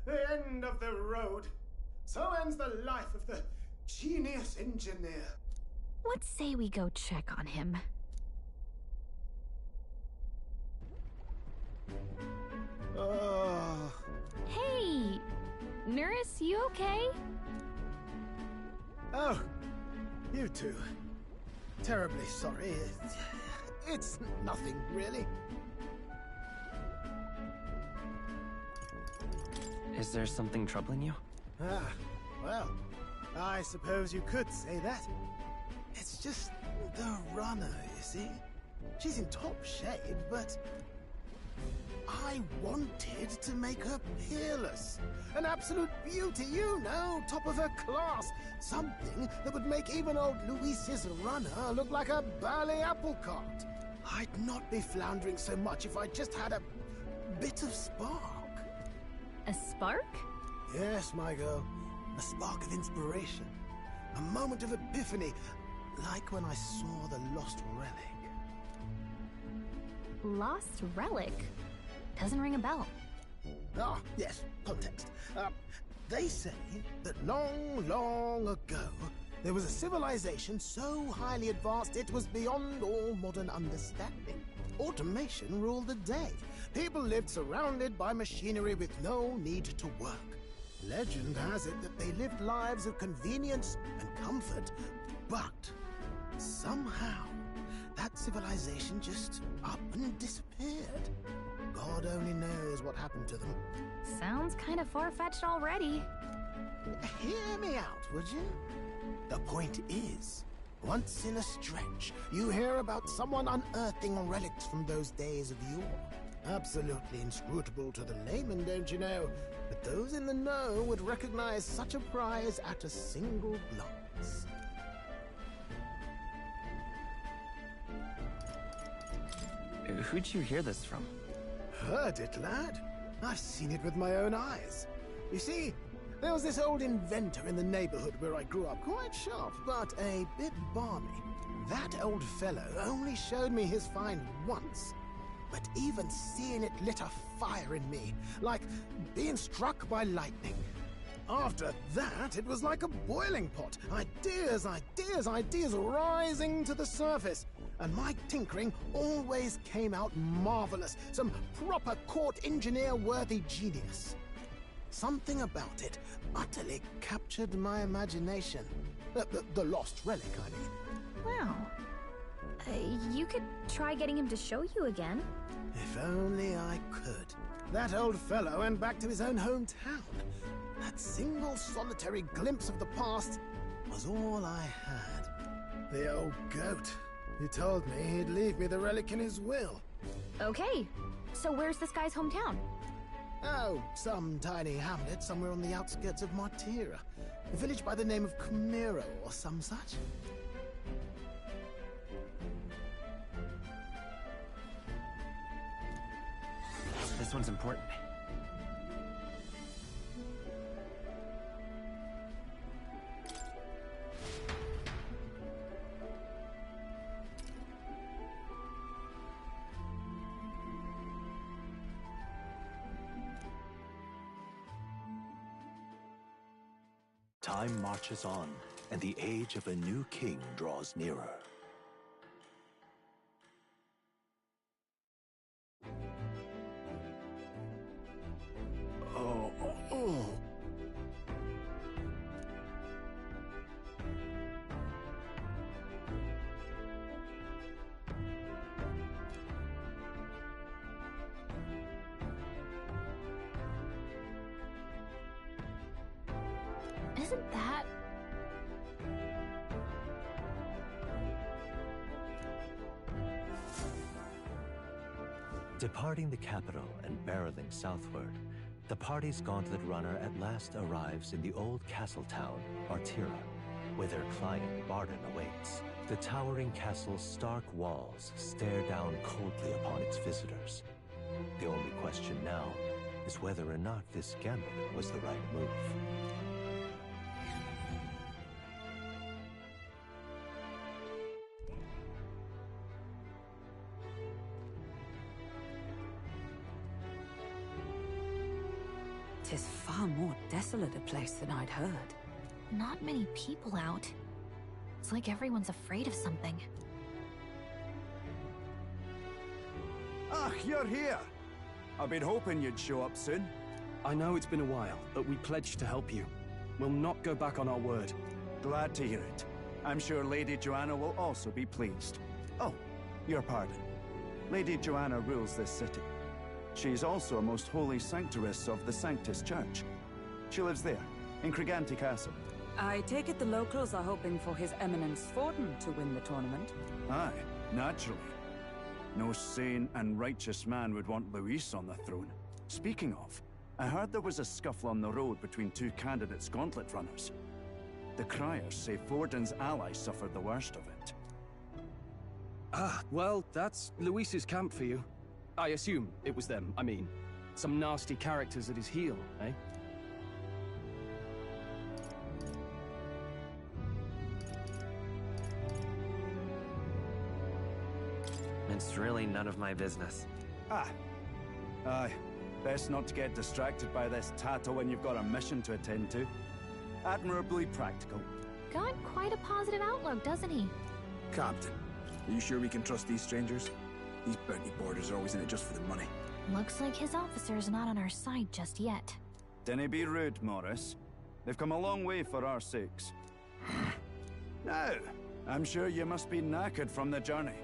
The end of the road. So ends the life of the genius engineer. Let's say we go check on him. Oh. Hey! Nurse, you okay? Oh, you two. Terribly sorry. It's nothing, really. Is there something troubling you? Ah, well, I suppose you could say that. It's just the runner, you see? She's in top shape, but I wanted to make her peerless. An absolute beauty, you know, top of her class. Something that would make even old Luis's runner look like a ballet apple cart. I'd not be floundering so much if I just had a bit of spark. A spark? Yes, my girl. A spark of inspiration. A moment of epiphany, like when I saw the lost relic. Lost relic? Doesn't ring a bell. Ah, yes, context. They say that long, long ago, there was a civilization so highly advanced it was beyond all modern understanding. Automation ruled the day. People lived surrounded by machinery with no need to work. Legend has it that they lived lives of convenience and comfort, but somehow that civilization just up and disappeared. God only knows what happened to them. Sounds kind of far-fetched already. Hear me out, would you? The point is, once in a stretch, you hear about someone unearthing relics from those days of yore. Absolutely inscrutable to the layman, don't you know? But those in the know would recognize such a prize at a single glance. Who'd you hear this from? Heard it, lad. I've seen it with my own eyes. You see, there was this old inventor in the neighborhood where I grew up, quite sharp, but a bit balmy. That old fellow only showed me his find once, but even seeing it lit a fire in me, like being struck by lightning. After that, it was like a boiling pot. Ideas, ideas, ideas rising to the surface. And my tinkering always came out marvelous. Some proper court engineer-worthy genius. Something about it utterly captured my imagination. The lost relic, I mean. Wow. You could try getting him to show you again. If only I could. That old fellow went back to his own hometown. That single solitary glimpse of the past was all I had. The old goat. He told me he'd leave me the relic in his will. Okay, so where's this guy's hometown? Oh, some tiny hamlet somewhere on the outskirts of Martira. A village by the name of Camiro or some such. This one's important. Time marches on, and the age of a new king draws nearer. Oh. Isn't that... Departing the capital and barreling southward, the party's gauntlet runner at last arrives in the old castle town, Martira, where their client Barden awaits. The towering castle's stark walls stare down coldly upon its visitors. The only question now is whether or not this gambit was the right move. 'Tis far more desolate a place than I'd heard. Not many people out. It's like everyone's afraid of something. Ah, you're here! I've been hoping you'd show up soon. I know it's been a while, but we pledged to help you. We'll not go back on our word. Glad to hear it. I'm sure Lady Joanna will also be pleased. Oh, your pardon. Lady Joanna rules this city. She's also a most holy sanctuaress of the Sanctus Church. She lives there, in Criganti Castle. I take it the locals are hoping for His Eminence Forden to win the tournament? Aye, naturally. No sane and righteous man would want Luis on the throne. Speaking of, I heard there was a scuffle on the road between two candidates gauntlet runners. The criers say Forden's allies suffered the worst of it. Ah, well, that's Luis's camp for you. I assume it was them, I mean. Some nasty characters at his heel, eh? It's really none of my business. Ah. Aye. Best not to get distracted by this tattle when you've got a mission to attend to. Admirably practical. Got quite a positive outlook, doesn't he? Captain, are you sure we can trust these strangers? These bounty boarders are always in it just for the money. Looks like his officer's not on our side just yet. Dinna be rude, Morris. They've come a long way for our sakes. Now, I'm sure you must be knackered from the journey.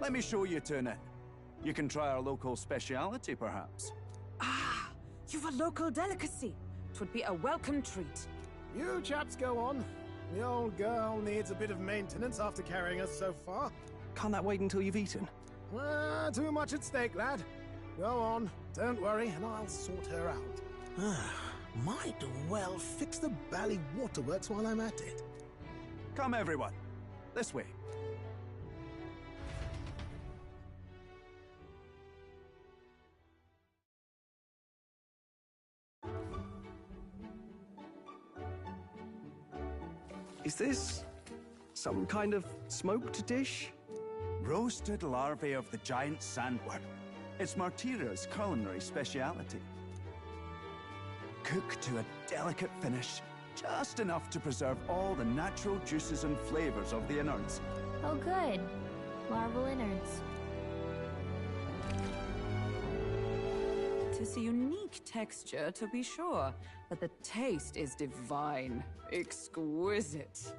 Let me show you to an inn. You can try our local speciality, perhaps. Ah, you've a local delicacy. 'Twould be a welcome treat. You chaps go on. The old girl needs a bit of maintenance after carrying us so far. Can't that wait until you've eaten? Too much at stake, lad. Go on, don't worry, and I'll sort her out. Might well fix the Bally Waterworks while I'm at it. Come, everyone. This way. Is this some kind of smoked dish? Roasted larvae of the giant sandworm. It's Martira's culinary speciality. Cooked to a delicate finish, just enough to preserve all the natural juices and flavors of the innards. Oh good. Larval innards. 'Tis a unique texture, to be sure, but the taste is divine. Exquisite.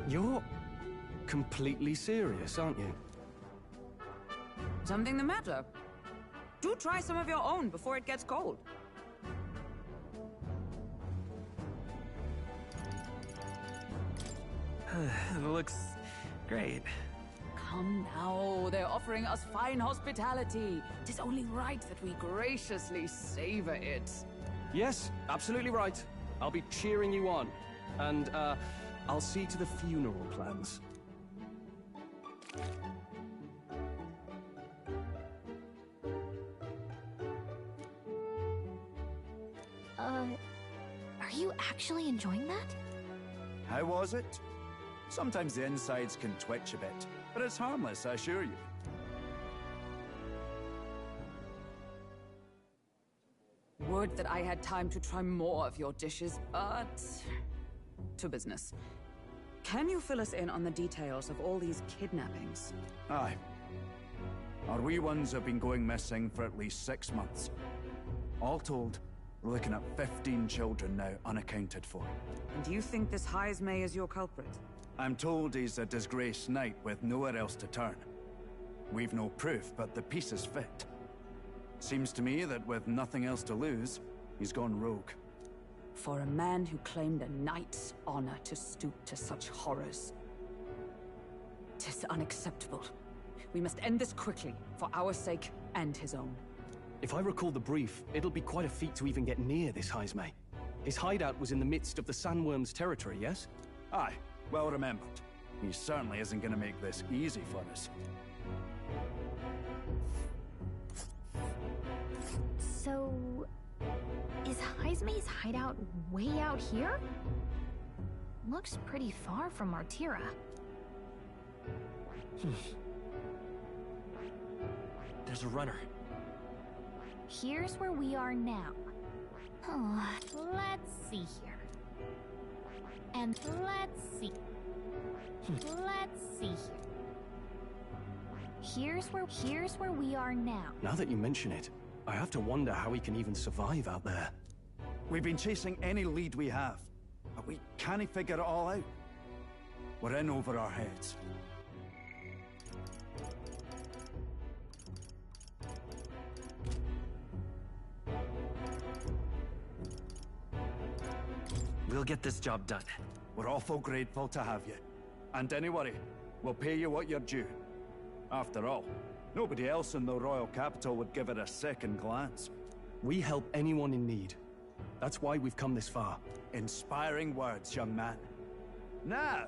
You're completely serious, aren't you? Something the matter? Do try some of your own before it gets cold. It looks great. Come now, they're offering us fine hospitality. 'Tis only right that we graciously savor it. Yes, absolutely right. I'll be cheering you on. And, I'll see to the funeral plans. Are you actually enjoying that? How was it? Sometimes the insides can twitch a bit, but it's harmless, I assure you. Would that I had time to try more of your dishes, but... to business. Can you fill us in on the details of all these kidnappings? Aye. Our wee ones have been going missing for at least 6 months. All told, we're looking at 15 children now unaccounted for. And do you think this Heismay is your culprit? I'm told he's a disgraced knight with nowhere else to turn. We've no proof, but the pieces fit. Seems to me that with nothing else to lose, he's gone rogue. For a man who claimed a knight's honor to stoop to such horrors. 'Tis unacceptable. We must end this quickly, for our sake and his own. If I recall the brief, it'll be quite a feat to even get near this Heismay. His hideout was in the midst of the Sandworm's territory, yes? Aye, well remembered. He certainly isn't going to make this easy for us. Wise May's hideout way out here? Looks pretty far from Martira. There's a runner. Here's where we are now. Oh, let's see here. And let's see. Let's see here. Here's where we are now. Now that you mention it, I have to wonder how we can even survive out there. We've been chasing any lead we have, but we can't figure it all out. We're in over our heads. We'll get this job done. We're awful grateful to have you. And don't worry, we'll pay you what you're due. After all, nobody else in the royal capital would give it a second glance. We help anyone in need. That's why we've come this far. Inspiring words, young man. Now,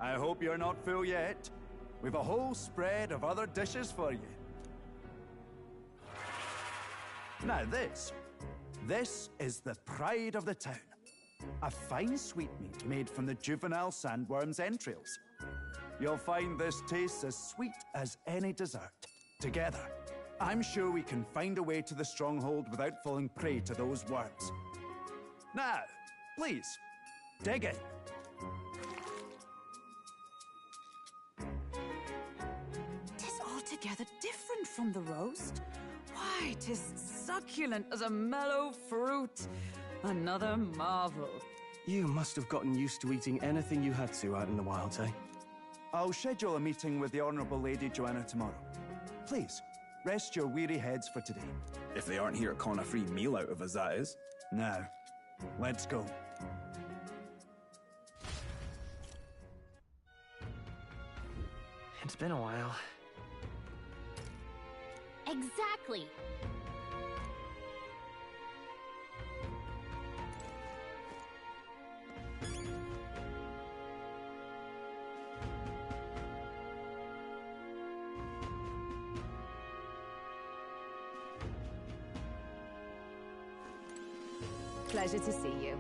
I hope you're not full yet. We've a whole spread of other dishes for you. Now this is the pride of the town. A fine sweetmeat made from the juvenile sandworm's entrails. You'll find this tastes as sweet as any dessert. Together, I'm sure we can find a way to the stronghold without falling prey to those worms. Now, please, dig in. Tis altogether different from the roast. Why, tis succulent as a mellow fruit. Another marvel. You must have gotten used to eating anything you had to out in the wilds, eh? I'll schedule a meeting with the Honourable Lady Joanna tomorrow. Please, rest your weary heads for today. If they aren't here to con a free meal out of us, that is. Now, let's go. It's been a while. Exactly. Pleasure to see you.